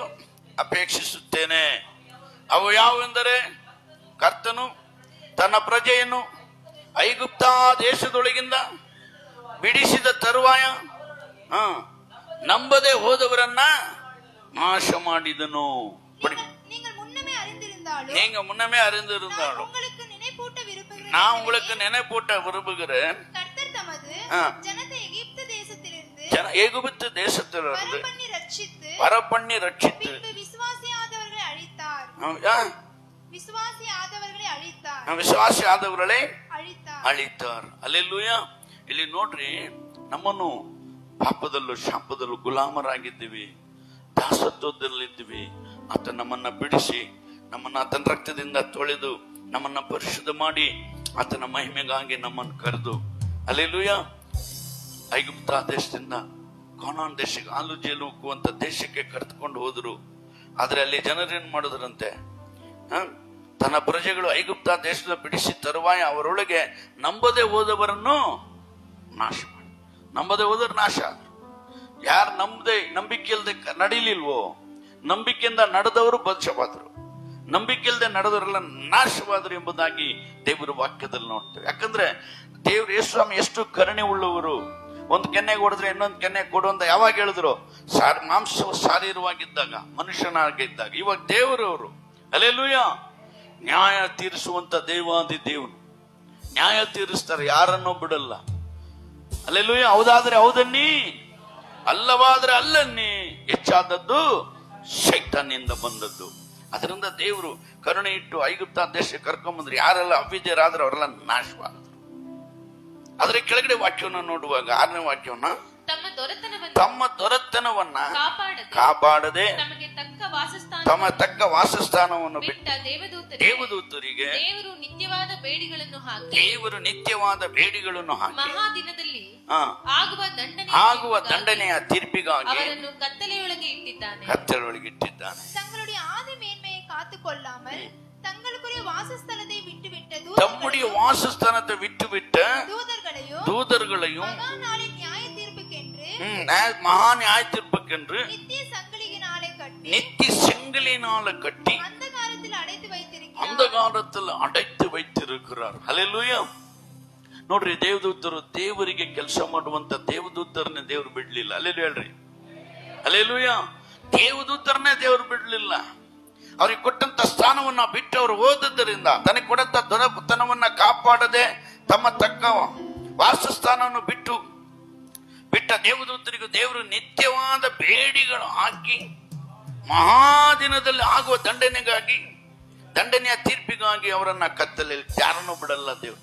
ಅಪೇಕ್ಷಿಸುತ್ತೇನೆ. ಅವು ಯಾವುವೆಂದರೆ, ಕರ್ತನು ತನ್ನ ಪ್ರಜೆಯನ್ನು ಐಗುಪ್ತ ದೇಶದೊಳಗಿಂದ ಬಿಡಿಸಿದ ತರುವಾಯ ನಂಬದೆ ಹೋದವರನ್ನ ನಾಶ ಮಾಡಿದನು. நீங்க முன்னமே அறிந்திருந்தாலும் நான் உங்களுக்கு நினைப்பூட்ட விரும்புகிறேன், எகிப்து தேசத்திலிருந்து வரப்பண்ணி ரட்சித்து விசுவாசி ஆதவர்களை அழித்தார். ವಿಶ್ವಾಸಿ ಆದವರೇ அழித்தார். ಅಳಿತಾರ್. ಅಲ್ಲೆಲ್ಲೂಯ. ಇಲ್ಲಿ ನೋಡ್ರಿ, ನಮ್ಮನ್ನು ಪಾಪದಲ್ಲೂ ಶಾಪದಲ್ಲೂ ಗುಲಾಮರಾಗಿದ್ದೀವಿ, ದಾಸತ್ವದಲ್ಲಿದ್ದೀವಿ. ಆತ ನಮ್ಮನ್ನ ಬಿಡಿಸಿ, ನಮ್ಮನ್ನ ಆತನ ರಕ್ತದಿಂದ ತೊಳೆದು, ನಮ್ಮನ್ನ ಪರಿಶುದ್ಧ ಮಾಡಿ, ಆತನ ಮಹಿಮೆಗಾಗಿ ನಮ್ಮನ್ನು ಕರೆದು, ಅಲ್ಲೆಲ್ಲೂಯ, ಐಗುಪ್ತ ದೇಶದಿಂದ ಕಾನಾನ್ ದೇಶಕ್ಕೆ, ಹಾಲು ಜೇಲು ಉಕ್ಕುವಂತ ದೇಶಕ್ಕೆ ಕರೆದುಕೊಂಡು ಹೋದ್ರು. ಆದ್ರೆ ಅಲ್ಲಿ ಜನರೇನ್ ಮಾಡಿದ್ರಂತೆ, ತನ್ನ ಪ್ರಜೆಗಳು ಐಗುಪ್ತ ದೇಶದ ಬಿಡಿಸಿ ತರುವಾಯ ಅವರೊಳಗೆ ನಂಬದೆ ಹೋದವರನ್ನು ನಾಶ ಮಾಡಿ, ನಂಬದೆ ಹೋದವರು ನಾಶ ಆದ್ರು. ಯಾರು ನಂಬಿಕೆ ಇಲ್ಲದೆ ನಡೀಲಿಲ್ವೋ, ನಂಬಿಕೆಯಿಂದ ನಡೆದವರು ಬದಲಾದ್ರು, ನಂಬಿಕೆ ಇಲ್ಲದೆ ನಡೆದವರೆಲ್ಲ ನಾಶವಾದ್ರು ಎಂಬುದಾಗಿ ದೇವರ ವಾಕ್ಯದಲ್ಲಿ ನೋಡ್ತೇವೆ. ಯಾಕಂದ್ರೆ ದೇವ್ರು ಯೇಸುಸ್ವಾಮಿ ಎಷ್ಟು ಕರುಣೆ ಉಳ್ಳವರು. ಒಂದು ಕೆನ್ನೆಗೆ ಹೊಡೆದ್ರೆ ಇನ್ನೊಂದು ಕೆನ್ನೆ ಕೊಡು ಅಂತ ಯಾವಾಗ ಹೇಳಿದ್ರು? ಮಾಂಸ ಶಾರೀರವಾಗಿದ್ದಾಗ, ಮನುಷ್ಯನಾಗಿದ್ದಾಗ. ಇವಾಗ ದೇವರವರು, ಅಲ್ಲೆಲ್ಲೂಯ, ನ್ಯಾಯ ತೀರಿಸುವಂತ ದೇವಾದಿ ದೇವನು ನ್ಯಾಯ ತೀರಿಸ್ತಾರೆ, ಯಾರನ್ನೂ ಬಿಡಲ್ಲ. ಅಲ್ಲೆಲ್ಲೂಯ. ಹೌದಾದ್ರೆ ಹೌದನ್ನಿ, ಅಲ್ಲವಾದ್ರೆ ಅಲ್ಲನ್ನಿ, ಹೆಚ್ಚಾದದ್ದು ಶೈತಾನಿಂದ ಬಂದದ್ದು. ಅದರಿಂದ ದೇವರು ಕರುಣೆ ಇಟ್ಟು ಐಗುಪ್ತ ದೇಶಕ್ಕೆ ಕರ್ಕೊಂಡ್ಬಂದ್ರೆ ಯಾರೆಲ್ಲ ಅವಿದ್ಯರಾದ್ರೆ ಅವರೆಲ್ಲ ನಾಶವಾದ್ರು. ಅದರ ಕೆಳಗಡೆ ವಾಕ್ಯವನ್ನ ನೋಡುವಾಗ 6ನೇ ವಾಕ್ಯವನ್ನ, ತಮ್ಮ ದೊರೆತನವನ್ನ ಕಾಪಾಡದೆ ತಮ್ಮ ತಕ್ಕ ವಾಸಸ್ಥಾನವನ್ನು ಬಿಟ್ಟ ದೇವದೂತರಿಗೆ ದೇವರು ನಿತ್ಯವಾದ ಬೇಡಿಗಳನ್ನು ಹಾಕಿ ಆಗುವ ದಂಡನೆಯ ತೀರ್ಪಿಗಾಗಿ ಕತ್ತಲೆಯೊಳಗೆ ಇಟ್ಟಿದ್ದಾನೆ. தங்களுடைய ஆதி மேன்மையை காத்துக்கொள்ளாமல் தங்களுக்குரிய வாசஸ்தலத்தை விட்டுவிட்டது, தம்முடைய வாசஸ்தானத்தை விட்டுவிட்ட தூதர்களையும் மகா நியாய தீர்ப்புக்கென்று நித்திய சங்கிலினால கட்டி அந்த காலத்தில் அடைத்து வைத்திருக்கிறார். ஹல்லேலೂಯಾ. ನೋಡ್ರಿ, ದೇವದೂತರು ದೇವರಿಗೆ ಕೆಲಸ ಮಾಡುವಂತ ದೇವದೂತರನ್ನೇ ದೇವರು ಬಿಡ್ಲಿಲ್ಲ. ಹಲ್ಲೇಲೂಯಾ ಹೇಳ್ರಿ, ಹಲ್ಲೇಲೂಯಾ. ದೇವದೂತರನ್ನೇ ದೇವರು ಬಿಡ್ಲಿಲ್ಲ. ಅವ್ರಿಗೆ ಕೊಟ್ಟಂತ ಸ್ಥಾನವನ್ನ ಬಿಟ್ಟು ಅವರು ಹೋದದ್ದರಿಂದ, ತನಗೆ ಕೊಡಂತ ದೊರೆತನವನ್ನ ಕಾಪಾಡದೆ ತಮ್ಮ ತಕ್ಕ ವಾಸಸ್ಥಾನವನ್ನು ಬಿಟ್ಟ ದೇವದೂತರಿಗೂ ದೇವರು ನಿತ್ಯವಾದ ಬೇಡಿಗಳು ಹಾಕಿ ಮಹಾದಿನದಲ್ಲಿ ಆಗುವ ದಂಡನೆಯ ತೀರ್ಪಿಗಾಗಿ ಅವರನ್ನ ಕತ್ತಲೆಯಲ್ಲಿ ಯಾರನ್ನೂ ಬಿಡಲ್ಲ ದೇವರು.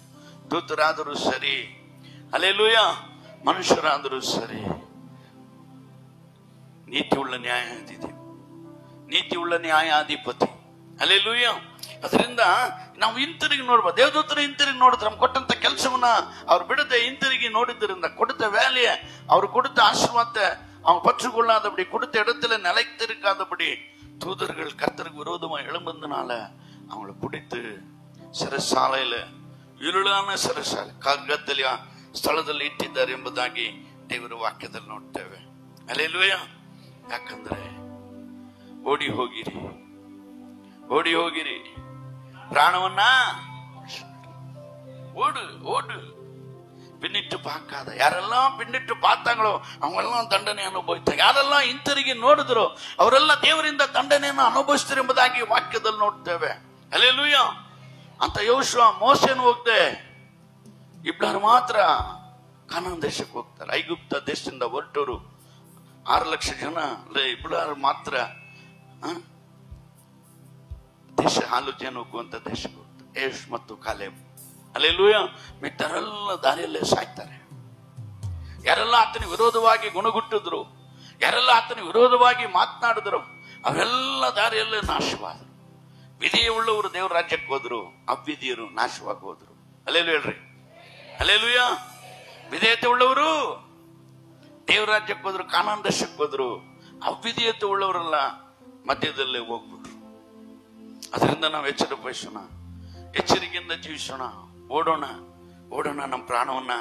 ದೂತರಾದರೂ ಸರಿ, ಹಲ್ಲೇಲೂಯಾ, ಮನುಷ್ಯರಾದರೂ ಸರಿ, ನೀತಿಯುಳ್ಳ ನ್ಯಾಯಾಧಿಪತಿ. ಹಲ್ಲೇಲೂಯಾ. ಅದರಿಂದ ನಾವು ಹಿಂತಿರುಗಿ ನೋಡ್ಬೋದು. ದೇವದೂತರು ಹಿಂತಿರುಗಿ ನೋಡಿದ್ರೆ ನಮ್ಗೆ ಕೊಟ್ಟಂತ ಕೆಲಸವನ್ನ ಅವ್ರು ಬಿಡದೆ ಹಿಂತಿರುಗಿ ನೋಡಿದ್ದರಿಂದ கொடுத்த வேலையை, அவர் கொடுத்த ஆசீர்வாதத்தை அவங்க பற்றுக்கொள்ளாதபடி, கொடுத்த இடத்துல நிலைத்திருக்காதபடி தூதர்கள் கர்த்தருக்கு விரோதமா எழும்புறதுனால அவங்களை பிடித்து ಸೆರೆಸಾಲೆಯಲ್ಲಿ, இருளான ಸೆರೆಸಾಲೆ ಕಗ್ಗತ್ತಲಿಯ ಸ್ಥಳದಲ್ಲಿ ಇಟ್ಟಿದ್ದಾರೆ ಎಂಬುದಾಗಿ ದೇವರ ವಾಕ್ಯದಲ್ಲಿ ನೋಡ್ತೇವೆ. ಹಲ್ಲೇಲೂಯಾ. ಯಾಕಂದ್ರೆ ಓಡಿ ಹೋಗಿರಿ, ಪ್ರಾಣವನ್ನ ಓಡು. பின்னிட்டு பார்க்காத, யாரெல்லாம் பின்னிட்டு பார்த்தாங்களோ அவங்கெல்லாம் தண்டனை ಅನುಭವಿಸ್ತಾರೆ. ಯಾರೆಲ್ಲ ಹಿಂತಿರುಗಿ ನೋಡಿದ್ರು ಅವರೆಲ್ಲ ದೇವರಿಂದ ದಂಡನೆಯನ್ನು ಅನುಭವಿಸ್ತಾರೆ ಎಂಬುದಾಗಿ ವಾಕ್ಯದಲ್ಲಿ ನೋಡ್ತೇವೆ. ಹಲ್ಲೇಲೂಯಾ. ಅಂತ ಯೋಶುವ, ಮೋಸೆನು ಹೋಗದೆ ಇಬ್ರು ಮಾತ್ರ ಕಾನಾನ್ ದೇಶಕ್ಕೆ ಹೋಗ್ತಾರೆ. ಐಗುಪ್ತ ದೇಶದಿಂದ ಹೊರಟವರು 6 ಲಕ್ಷ ಜನ, ಇಬ್ರು ಮಾತ್ರ ದೇಶ ಹಾಲು ಜೇನು ಹೋಗುವಂತ ದೇಶಕ್ಕೆ ಹೋಗ್ತಾರೆ. ಯೇಷ್ ಮತ್ತು ಕಾಲೇಬ್. ಹಲ್ಲೇಲೂಯಾ. ಮಿತ್ರರೆಲ್ಲ ದಾರಿಯಲ್ಲೇ ಸಾಯ್ತಾರೆ. ಯಾರೆಲ್ಲ ಆತನ ವಿರೋಧವಾಗಿ ಗುಣಗುಟ್ಟಿದ್ರು, ಯಾರೆಲ್ಲ ಆತನ ವಿರೋಧವಾಗಿ ಮಾತನಾಡಿದ್ರು, ಅವರೆಲ್ಲ ದಾರಿಯಲ್ಲೇ ನಾಶವಾದರು. ವಿಧಿಯುಳ್ಳವರು ದೇವರ ರಾಜ್ಯಕ್ಕೆ ಹೋದ್ರು, ಅವಿಧಿಯರು ನಾಶವಾಗಿ ಹೋದ್ರು. ಹಲ್ಲೇಲೂಯಾ ಹೇಳ್ರಿ, ಹಲ್ಲೇಲೂಯಾ. ವಿಧೇಯತೆ ಉಳ್ಳವರು ದೇವರ ರಾಜ್ಯಕ್ಕೆ ಹೋದ್ರು, ಕಾನಾನ್ ದೇಶಕ್ಕೆ ಹೋದ್ರು. ಅವಿಧೇಯತೆ ಉಳ್ಳವರೆಲ್ಲ ಮಧ್ಯದಲ್ಲೇ ಹೋಗ್ಬಿಟ್ರು. ಅದರಿಂದ ನಾವು ಎಚ್ಚರ ವಹಿಸೋಣ, ಎಚ್ಚರಿಕೆಯಿಂದ ಜೀವಿಸೋಣ, ಓಡೋಣ ನಮ್ಮ ಪ್ರಾಣವನ್ನ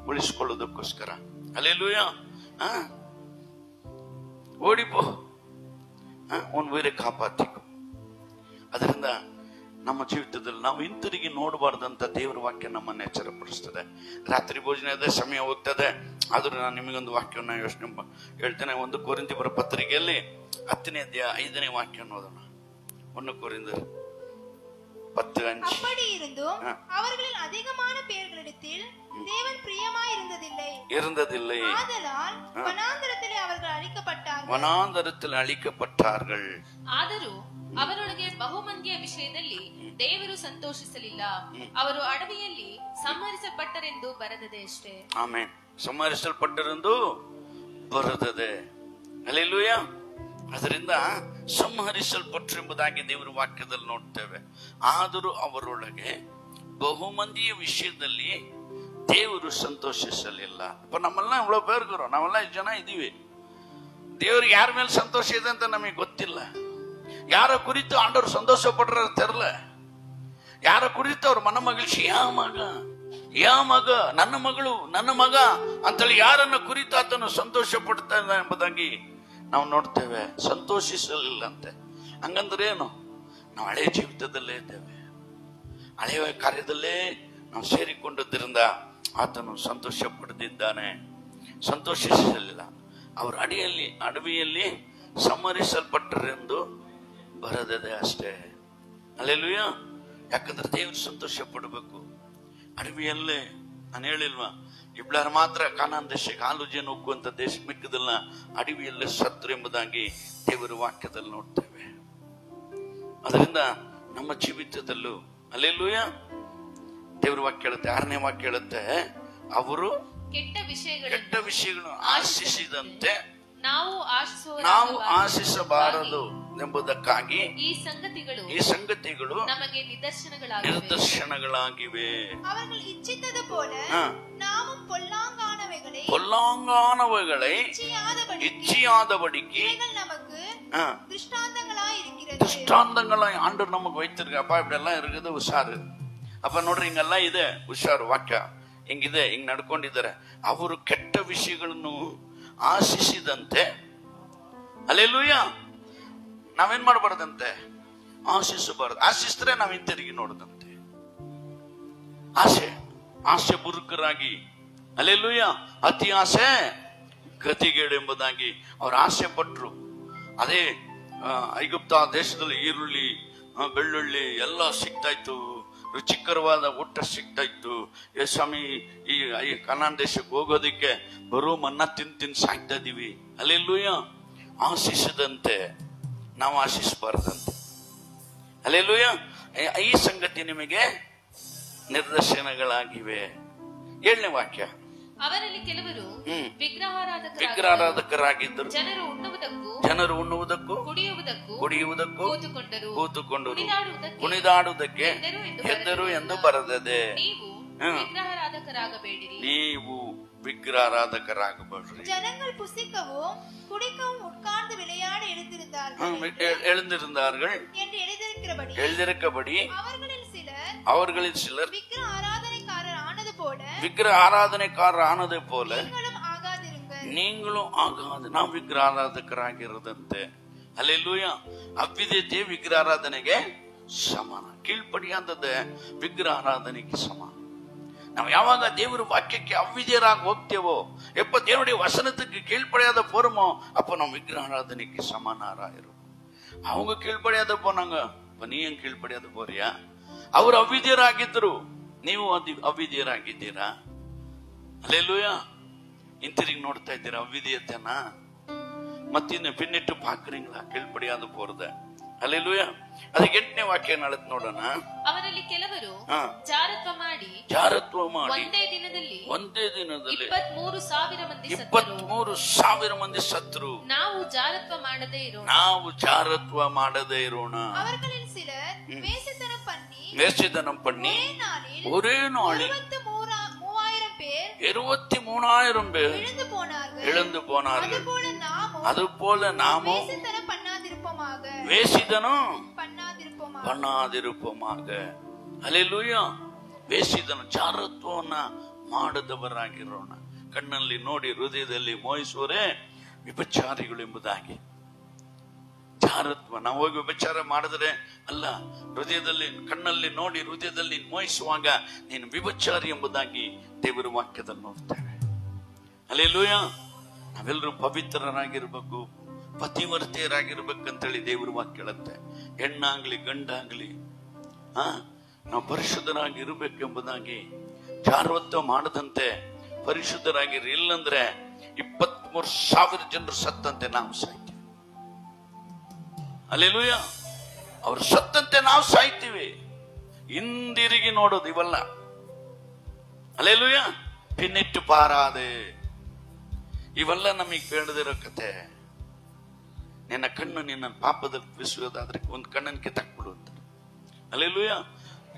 ಉಳಿಸಿಕೊಳ್ಳೋದಕ್ಕೋಸ್ಕರ. ಹಲ್ಲೇಲೂಯಾ. ಓಡಿಪೋ, ಒಂದು ವೇರೆ ಕಾಪಾತಿಕೋ. ಅದರಿಂದ ನಮ್ಮ ಜೀವಿತದಲ್ಲಿ ನಾವು ಹಿಂತಿರುಗಿ ನೋಡಬಾರ್ದಂತ ದೇವರ ವಾಕ್ಯ ನಮ್ಮನ್ನು ಎಚ್ಚರಪಡಿಸ್ತದೆ. ರಾತ್ರಿ ಭೋಜನದ ಸಮಯ ಹೋಗ್ತದೆ, ಆದ್ರೂ ನಾನು ನಿಮಗೊಂದು ವಾಕ್ಯವನ್ನು ಯೋಚನೆ ಹೇಳ್ತೇನೆ. 1 ಕೊರಿಂಥೀಯರ ಪತ್ರಿಕೆಯಲ್ಲಿ 10ನೇ ಅಧ್ಯಾಯ 5ನೇ ವಾಕ್ಯವನ್ನು ಓದೋಣ. 1 ಕೊರಿಂಥೀಯರ 10:5. அப்படி இருந்தும் அவர்களில் அதிகமான பேர்களிடத்தில் தேவன் பிரியமாய் இருந்ததில்லை. ஆதலால் ವನಾಂತರದಲ್ಲಿ ಅಳಿக்கப்பட்டார்கள். ಆದರೂ ಅವರೊಳಗೆ ಬಹುಮಂದಿಯ ವಿಷಯದಲ್ಲಿ ದೇವರು ಸಂತೋಷಿಸಲಿಲ್ಲ, ಅವರು ಅಡವಿಯಲ್ಲಿ ಸಂಹರಿಸಲ್ಪಟ್ಟರೆಂದು ಬರೆದದೆ ಅಷ್ಟೇ. ಆಮೆನ್. ಸಂಹರಿಸಲ್ಪಟ್ಟರೆಂದು ಬರೆದದೆ. ಹಲ್ಲೆಲೂಯಾ. ಅದರಿಂದ ಸಂಹರಿಸಲ್ಪಟ್ಟರು ಎಂಬುದಾಗಿ ದೇವರ ವಾಕ್ಯದಲ್ಲಿ ನೋಡ್ತೇವೆ. ಆದರೂ ಅವರೊಳಗೆ ಬಹುಮಂದಿಯ ವಿಷಯದಲ್ಲಿ ದೇವರು ಸಂತೋಷಿಸಲಿಲ್ಲ. ನಮ್ಮೆಲ್ಲ ಇவ்வளவு பேர் இருக்கிறோம், ನಾವೆಲ್ಲ ಇಷ್ಟು ಜನ ಇದೀವಿ. ದೇವ್ರಿಗೆ ಯಾರ ಮೇಲೆ ಸಂತೋಷ ಇದೆ ಅಂತ ನಮಗೆ ಗೊತ್ತಿಲ್ಲ. ಯಾರ ಕುರಿತು ಆಂಡವರು ಸಂತೋಷ ಪಡ್ರ ತೆರಲ, ಯಾರ ಕುರಿತು ಅವ್ರ ಮನ ಮಗಿಳ್ಸಿ ಯಾ ಮಗ ನನ್ನ ಮಗಳು ನನ್ನ ಮಗ ಅಂತೇಳಿ ಯಾರನ್ನ ಕುರಿತು ಆತನು ಸಂತೋಷ ಪಡ್ತಾ ಎಂಬುದಾಗಿ ನಾವು ನೋಡ್ತೇವೆ. ಸಂತೋಷಿಸಲಿಲ್ಲ ಅಂತೆ. ಹಂಗಂದ್ರೆ ಏನು? ನಾವು ಹಳೆ ಜೀವಿತದಲ್ಲೇ ಇದ್ದೇವೆ, ಹಳೆಯ ಕಾರ್ಯದಲ್ಲೇ ನಾವು ಸೇರಿಕೊಂಡದ್ರಿಂದ ಆತನು ಸಂತೋಷ ಪಡೆದಿದ್ದಾನೆ. ಸಂತೋಷಿಸಲಿಲ್ಲ. ಅವರು ಅಡವಿಯಲ್ಲಿ ಸಂಹರಿಸಲ್ಪಟ್ಟರೆಂದು ಬರೆದದೆ ಅಷ್ಟೇ. ಹಲ್ಲೆಲೂಯಾ. ಯಾಕಂದ್ರೆ ದೇವರು ಸಂತೋಷ ಪಡಬೇಕು. ಅಡವಿಯಲ್ಲೇ ನಾನು ಹೇಳಿಲ್ವಾ, ಇಬ್ಲಾರು ಮಾತ್ರ ಕಾನಾನ್ ದೇಶಕ್ಕೆ ಹಾಲು ಜೇನು ಉಕ್ಕುವಂತ ದೇಶ, ಮಿಕ್ಕದಲ್ಲ ಅಡವಿಯಲ್ಲೇ ಸತ್ರು ಎಂಬುದಾಗಿ ದೇವರ ವಾಕ್ಯದಲ್ಲಿ ನೋಡ್ತೇವೆ. ಅದರಿಂದ ನಮ್ಮ ಜೀವಿತದಲ್ಲೂ ಹಲ್ಲೆಲೂಯಾ ದೇವರ ವಾಕ್ಯ ಹೇಳುತ್ತೆ, 6ನೇ ವಾಕ್ಯ ಹೇಳುತ್ತೆ, ಅವರು ಕೆಟ್ಟ ವಿಷಯಗಳನ್ನು ಆಶಿಸಿದಂತೆ ನಾವು ಆಶಿಸಬಾರದು ಎಂಬುದಕ್ಕಾಗಿ ಈ ಸಂಗತಿಗಳು ನಮಗೆ ನಿದರ್ಶನಗಳಾಗಿವೆ. பொல்லாங்கானவைகளை இச்சையாதபடிக்கு திருஷ்டாந்தங்களாய் ஆண்டவர் நமக்கு வைத்திருக்க. அப்பா இப்படி எல்லாம் இருக்குது, உஷாரு. ಅಪ್ಪ ನೋಡ್ರಿ, ಹಿಂಗೆಲ್ಲ ಇದೆ, ಹುಷಾರು. ವಾಕ್ಯ ಹಿಂಗಿದೆ, ಹಿಂಗ್ ನಡ್ಕೊಂಡಿದ್ದಾರೆ. ಅವರು ಕೆಟ್ಟ ವಿಷಯಗಳನ್ನು ಆಶಿಸಿದಂತೆ, ಹಲ್ಲೆಲೂಯಾ, ನಾವೇನ್ ಮಾಡಬಾರ್ದಂತೆ? ಆಶಿಸಬಾರದು. ಆಶಿಸಿದ್ರೆ ನಾವ್ ಹಿಂತಿರುಗಿ ನೋಡದಂತೆ. ಆಸೆ ಬುರುಕರಾಗಿ, ಹಲ್ಲೆಲೂಯಾ, ಅತಿ ಆಸೆ ಗತಿಗೇಡು ಎಂಬುದಾಗಿ ಅವ್ರು ಆಸೆ ಪಟ್ರು. ಅದೇ ಐಗುಪ್ತ ದೇಶದಲ್ಲಿ ಈರುಳ್ಳಿ ಬೆಳ್ಳುಳ್ಳಿ ಎಲ್ಲ ಸಿಗ್ತಾ ಇತ್ತು, ರುಚಿಕರವಾದ ಊಟ ಸಿಗ್ತಾ ಇತ್ತು. ಸ್ವಾಮಿ, ಈ ಕಾನಾನ್ ದೇಶಕ್ಕೆ ಹೋಗೋದಿಕ್ಕೆ ಬರೋ ಮನ್ನ ತಿಂದು ಸಾಯ್ತಾ ಇದೀವಿ. ಹಲ್ಲೆಲೂಯಾ. ಆಶಿಸದಂತೆ ನಾವು ಆಶಿಸಬಾರ್ದಂತೆ. ಹಲ್ಲೆಲೂಯಾ. ಈ ಸಂಗತಿ ನಿಮಗೆ ನಿದರ್ಶನಗಳಾಗಿವೆ. 7ನೇ ವಾಕ್ಯ, ಅವರಲ್ಲಿ ಕೆಲವರು ವಿಗ್ರಹಾರಾಧಕರಾಗಿದ್ದರು. ಜನರು ಉಣ್ಣುವುದಕ್ಕೂ ಕುಡಿಯುವುದಕ್ಕೂ ಕೂತುಕೊಂಡು ಕುಣಿದಾಡುವುದಕ್ಕೆ ಎದ್ದರು ಎಂದು ಬರೆದದೆ. ನೀವು ವಿಗ್ರಹಾರಾಧಕರಾಗಬೇಡ್ರಿ. ಜನங்கள் புசிக்கவும் குடிக்கவும் உட்கார்ந்து விளையாட எழுந்திருந்தார்கள் என்று எழுதியிருக்கிறபடி அவர்களில் சிலர் விக்கிர ஆராதனைக்காரர் ஆனது போல நீங்களும் ஆகாது. ನಾವು ವಿಗ್ರಹ ಆರಾಧಕರಾಗಿರದಂತೆ. ಹಲ್ಲೆಲೂಯಾ. ಅವಿದ್ಯತೆ ವಿಗ್ರಹ ಆರಾಧನೆಗೆ ಸಮಾನ. ಕೀಳ್ಪಡಿಯಾದದ್ದೇ ವಿಗ್ರಹ ಆರಾಧನೆಗೆ ಸಮಾನ. ನಾವು ಯಾವಾಗ ದೇವರ ವಾಕ್ಯಕ್ಕೆ ಅವಿದ್ಯರಾಗಿ ಹೋಗ್ತೇವೋ, ಎಪ್ಪ ದೇವರುடைய வசனத்துக்கு கீழ்ப்படியாத போறோமோ, அப்ப நம்ம விக்கிரக ஆராதனைக்கு சமானாராயிரும். அவங்க கீழ்ப்படியாத போனாங்க, நீ ಏನ್ ಕೀಳ್ಪಡಿಯಾದ போறியா? ಅವರು ಅವಿದ್ಯರಾಗಿದ್ರು, ನೀವು ಅವಿದ್ಯರಾಗಿದ್ದೀರಾ? ಹಲ್ಲೆಲೂಯಾ. ಹಿಂತಿರುಗಿ ನೋಡ್ತಾ ಇದ್ದೀರಾ ಅವಿದ್ಯತೆನ? ಮತ್ತಿನ್ನು ಪಿನ್ನಿಟ್ಟು ಪಾಕ್ರಿಂಗ್ಲಾ ಕೀಳ್ಪಡಿಯಾದ போறத. ಹಲ್ಲೆಲೂಯಾ. ಅದಕ್ಕೆ 8ನೇ ವಾಕ್ಯ ನಾಳೆ ನೋಡೋಣ. ಅವರಲ್ಲಿ ಕೆಲವರು ಜಾರತ್ವ ಮಾಡಿ ಒಂದೇ ದಿನದಲ್ಲಿ 23,000 ಮಂದಿ ಸತ್ರು. ನಾವು ಜಾರತ್ವ ಮಾಡದೇ ಇರೋಣ. அவர்களில் சிலர் வேசித்தனம் பண்ணி ஒரே நாளில் 23,000 பேர் எழுந்து போனார்கள். அதுபோல நாமும் வேசிதனம் பண்ணாதிருப்போமாக. ಹಲ್ಲೆಲೂಯಾ. ವೇಷಿದನು ಜಾರತ್ವವನ್ನ ಮಾಡದವರಾಗಿರೋಣ. ಕಣ್ಣಲ್ಲಿ ನೋಡಿ ಹೃದಯದಲ್ಲಿ ಮೋಹಿಸುವರೇ ವಿಭಚಾರಿಗಳು ಎಂಬುದಾಗಿ. ಜಾರತ್ವ, ನಾವು ಹೋಗಿ ವಿಭಚಾರ ಮಾಡಿದ್ರೆ ಅಲ್ಲ, ಹೃದಯದಲ್ಲಿ ಕಣ್ಣಲ್ಲಿ ನೋಡಿ ಹೃದಯದಲ್ಲಿ ಮೋಹಿಸುವಾಗ ನೀನು ವಿಭಚಾರಿ ಎಂಬುದಾಗಿ ದೇವರ ವಾಕ್ಯದಲ್ಲಿ ನೋಡ್ತೇವೆ. ಹಲ್ಲೆಲೂಯಾ. ನಾವೆಲ್ಲರೂ ಪವಿತ್ರರಾಗಿರ್ಬೇಕು, ಪತಿವರ್ತೆಯರಾಗಿರ್ಬೇಕಂತೇಳಿ ದೇವರ ವಾಕ್ಯ ಹೇಳುತ್ತೆ. ಹೆಣ್ಣಾಗ್ಲಿ ಗಂಡಾಗ್ಲಿ ನಾವು ಪರಿಶುದ್ಧರಾಗಿ ಇರಬೇಕೆಂಬುದಾಗಿ ಜಾರವತ್ವ ಮಾಡದಂತೆ ಪರಿಶುದ್ಧರಾಗಿರಿ. ಇಲ್ಲಂದ್ರೆ 23,000 ಜನರು ಸತ್ತಂತೆ ನಾವು ಸಾಯ್ತೀವಿ. ಹಲ್ಲೆಲೂಯ. ಅವ್ರು ಸತ್ತಂತೆ ನಾವು ಸಾಯ್ತೀವಿ. ಹಿಂದಿರುಗಿ ನೋಡೋದು ಇವಲ್ಲ. ಹಲ್ಲೆಲೂಯ. ಪಿನ್ನಿಟ್ಟು ಪಾರಾದೆ ಇವೆಲ್ಲ ನಮಗೆ ಬೇಡದಿರೋ ಕತೆ. ನಿನ್ನ ಕಣ್ಣು ನಿನ್ನ ಪಾಪದಲ್ಲಿ ಬಿಸುವುದಾದ್ರೆ ಒಂದು ಕಣ್ಣನ್ನು ಕಿತ್ತಾಕ್ಬಿಡು ಅಂತ. ಹಲ್ಲೆಲೂಯ.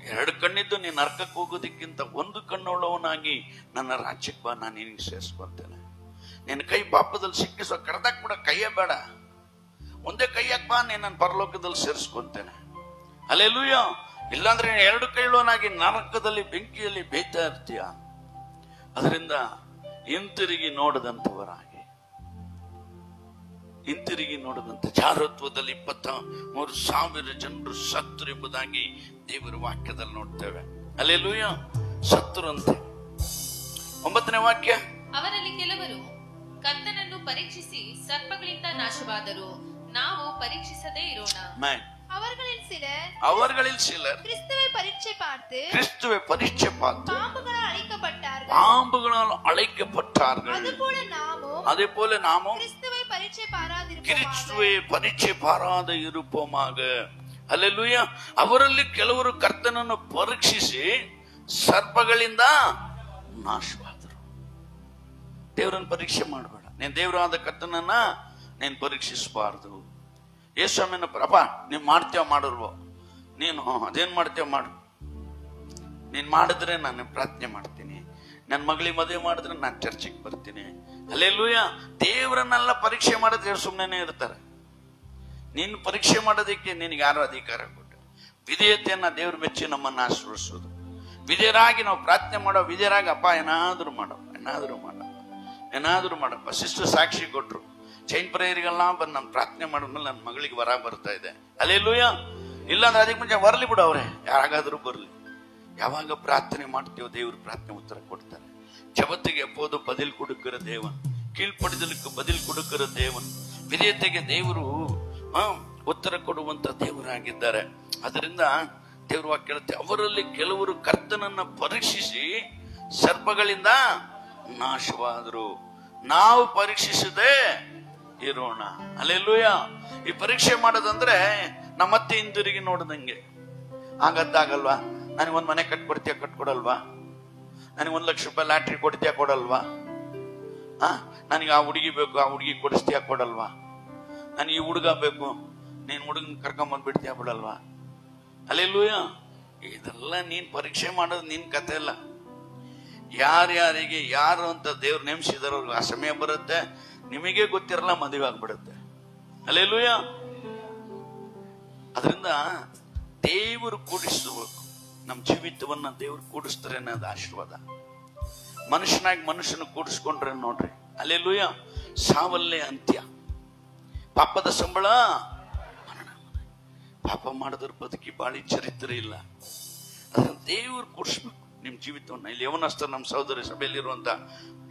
2 ಕಣ್ಣಿದ್ದು ನೀನು ನರಕಕ್ಕೆ ಹೋಗೋದಕ್ಕಿಂತ 1 ಕಣ್ಣುಳ್ಳವನಾಗಿ ನನ್ನ ರಾಜ್ಯಕ್ಕೆ ಬಾ, ನಾನು ನಿನಗೆ ಸೇರಿಸ್ಕೊಳ್ತೇನೆ. ನಿನ್ನ ಕೈ ಪಾಪದಲ್ಲಿ ಸಿಕ್ಕಿಸೋ ಕಡ್ದಾಕ್ಬಿಡ, ಕೈಯೇ ಬೇಡ, ಒಂದೇ ಕೈಯಾಕ್ ಬಾ, ನೀನು ನನ್ನ ಪರಲೋಕದಲ್ಲಿ ಸೇರಿಸ್ಕೊಂತೇನೆ. ಹಲ್ಲೆಲೂಯ. ಇಲ್ಲಾಂದ್ರೆ 2 ಕೈಳುವನಾಗಿ ನರಕದಲ್ಲಿ ಬೆಂಕಿಯಲ್ಲಿ ಬೇಯ್ತಾ ಇರ್ತೀಯ. ಅದರಿಂದ ಹಿಂತಿರುಗಿ ನೋಡದಂತವರಾಗಿ, ಹಿಂತಿರುಗಿ ನೋಡದಂತೆ ಜಾರತ್ವದಲ್ಲಿ 23,000 ಜನರು ಸತ್ತರು ಎಂಬುದಾಗಿ ದೇವರ ವಾಕ್ಯದಲ್ಲಿ ನೋಡ್ತೇವೆ. ಹಲ್ಲೆಲೂಯ. ಸತ್ತರಂತೆ. 9ನೇ ವಾಕ್ಯ, ಅವರಲ್ಲಿ ಕೆಲವರು ಕರ್ತನನ್ನು ಪರೀಕ್ಷಿಸಿ ಸರ್ಪಗಳಿಂದ ನಾಶವಾದರು, ನಾವು ಪರೀಕ್ಷಿಸದೇ ಇರೋಣ. அவர்களில் சிலர் கிறிஸ்துவை பரீட்சை பார்த்து பாம்புகளால் அழைக்கப்பட்டார்கள். அதே போல நாமும் கிறிஸ்துவை பரீட்சை பாராத இருப்போமாக. ಹಲ್ಲೆಲೂಯಾ. ಅವರಲ್ಲಿ ಕೆಲವರು ಕರ್ತನನ್ನು ಪರೀಕ್ಷಿಸಿ ಸರ್ಪಗಳಿಂದ ನಾಶವಾದರು. ದೇವರನ್ನು ಪರೀಕ್ಷೆ ಮಾಡಬೇಡ. ನೀನ್ ದೇವರಾದ ಕರ್ತನನ್ನ ನೀನ್ ಪರೀಕ್ಷಿಸಬಾರ್ದು. ಯೇಸುವಿನ ಅಪ್ಪ ನೀನ್ ಮಾಡ್ತೇವ ಮಾಡೋಲ್ವೋ, ನೀನು ಅದೇನ್ ಮಾಡ್ತೇವ ಮಾಡು, ನೀನ್ ಮಾಡಿದ್ರೆ ನಾನು ಪ್ರಾರ್ಥನೆ ಮಾಡ್ತೀನಿ, ನನ್ನ ಮಗಳಿಗೆ ಮದುವೆ ಮಾಡಿದ್ರೆ ನಾನು ಚರ್ಚಿಗೆ ಬರ್ತೀನಿ. ಹಲ್ಲೆಲೂಯ. ದೇವರನ್ನೆಲ್ಲ ಪರೀಕ್ಷೆ ಮಾಡಿದ್ರೆ ಸುಮ್ಮನೆ ಇರ್ತಾರೆ. ನೀನು ಪರೀಕ್ಷೆ ಮಾಡೋದಕ್ಕೆ ನಿನಗೆ ಯಾರು ಅಧಿಕಾರ ಕೊಟ್ಟು? ವಿಧೇಯತೆಯನ್ನ ದೇವ್ರ ಮೆಚ್ಚಿ ನಮ್ಮನ್ನ ಆಶೀರ್ವದಿಸೋದು. ವಿಧೇಯರಾಗಿ ನಾವು ಪ್ರಾರ್ಥನೆ ಮಾಡೋ, ವಿಧೇಯರಾಗಿ ಅಪ್ಪ ಏನಾದ್ರು ಮಾಡಪ್ಪ. ಸಿಸ್ಟರ್ ಸಾಕ್ಷಿ ಕೊಟ್ರು, ಚೈನ್ ಪ್ರೇಯರಿಗೆಲ್ಲ ಬಂದು ನಾನು ಪ್ರಾರ್ಥನೆ ಮಾಡಿದ್ಮೇಲೆ ನನ್ನ ಮಗಳಿಗೆ ವರ ಬರ್ತಾ ಇದೆ. ಹಲ್ಲೆಲೂಯ. ಇಲ್ಲಾಂದ್ರೆ ಅದಕ್ಕೆ ಮುಂಚೆ ಬರಲಿ ಬಿಡು, ಅವ್ರೆ ಯಾರಾಗಾದ್ರೂ ಬರಲಿ. ಯಾವಾಗ ಪ್ರಾರ್ಥನೆ ಮಾಡ್ತೀವೋ ದೇವ್ರು ಪ್ರಾರ್ಥನೆ ಉತ್ತರ ಕೊಡ್ತಾರೆ. ಜಗತ್ತಿಗೆ ಎಪ್ಪೋದು ಬದಿಲ್ ಕೊಡುಕಿರೋ ದೇವನ್, ಕೀಳ್ಪಡಿದಲಿಕ್ಕೆ ಬದಿಲ್ ಕೊಡುಕಿರೋ ದೇವನ್. ವಿಧೇಯತೆಗೆ ದೇವರು ಉತ್ತರ ಕೊಡುವಂತ ದೇವರಾಗಿದ್ದಾರೆ. ಅದರಿಂದ ದೇವ್ರ ವಾಕ್ಯ ಹೇಳುತ್ತೆ, ಅವರಲ್ಲಿ ಕೆಲವರು ಕರ್ತನನ್ನ ಪರೀಕ್ಷಿಸಿ ಸರ್ಪಗಳಿಂದ ನಾಶವಾದರು, ನಾವು ಪರೀಕ್ಷಿಸದೆ ಇರೋಣ. ಹಲ್ಲೆಲೂಯ. ಈ ಪರೀಕ್ಷೆ ಮಾಡೋದಂದ್ರೆ ನಮ್ಮತ್ತೆ ಹಿಂದಿರುಗಿ ನೋಡದಂಗೆ. ಆಗದ್ದಾಗಲ್ವಾ? ನನಗೆ ಒಂದು ಮನೆ ಕಟ್ಕೊಡ್ತೀಯ, ಕಟ್ಕೊಡಲ್ವಾ? ನನಗೆ 1 ಲಕ್ಷ ರೂಪಾಯಿ ಲಾಟ್ರಿ ಕೊಡ್ತೀಯ, ಕೊಡಲ್ವಾ? ನನಗೆ ಆ ಹುಡುಗಿ ಬೇಕು, ಆ ಹುಡುಗಿ ಕೊಡಿಸ್ತೀಯ, ಕೊಡಲ್ವಾ? ನನಗೆ ಈ ಹುಡುಗ ಬೇಕು, ನೀನ್ ಹುಡುಗನ್ ಕರ್ಕೊಂಬಂದ್ಬಿಡ್ತೀಯ, ಬಿಡಲ್ವಾ? ಹಲ್ಲೆಲೂಯ. ಇದೆಲ್ಲ ನೀನ್ ಪರೀಕ್ಷೆ ಮಾಡೋದು ನಿನ್ ಕತೆ ಇಲ್ಲ. ಯಾರ್ಯಾರಿಗೆ ಯಾರು ಅಂತ ದೇವ್ರು ನೇಮಿಸಿದಾರೋ ಆ ಸಮಯ ಬರುತ್ತೆ, ನಿಮಗೆ ಗೊತ್ತಿರಲ್ಲ, ಮದುವೆ ಆಗ್ಬಿಡುತ್ತೆ. ಹಲ್ಲೆಲೂಯ. ಅದರಿಂದ ದೇವರು ಕೂಡಿಸಬೇಕು. ನಮ್ಮ ಜೀವಿತವನ್ನ ದೇವ್ರು ಕೂಡಿಸ್ತಾರೆ ಅನ್ನೋದು ಆಶೀರ್ವಾದ. ಮನುಷ್ಯನಾಗಿ ಮನುಷ್ಯನ ಕೂಡಿಸ್ಕೊಂಡ್ರೆ ನೋಡ್ರಿ, ಹಲ್ಲೆಲೂಯ, ಸಾವಲ್ಲೇ ಅಂತ್ಯ. ಪಾಪದ ಸಂಬಳ ಮರಣ. ಪಾಪ ಮಾಡಿದ್ರ ಬದುಕಿ ಬಾಳಿ ಚರಿತ್ರೆ ಇಲ್ಲ. ಅದನ್ನ ದೇವ್ರು ಕೂಡಿಸ್ಬೇಕು ನಿಮ್ ಜೀವಿತವನ್ನ. ಇಲ್ಲಿ ಯವನಸ್ಥ, ನಮ್ಮ ಸಹೋದರಿ ಸಭೆಯಲ್ಲಿರುವಂತ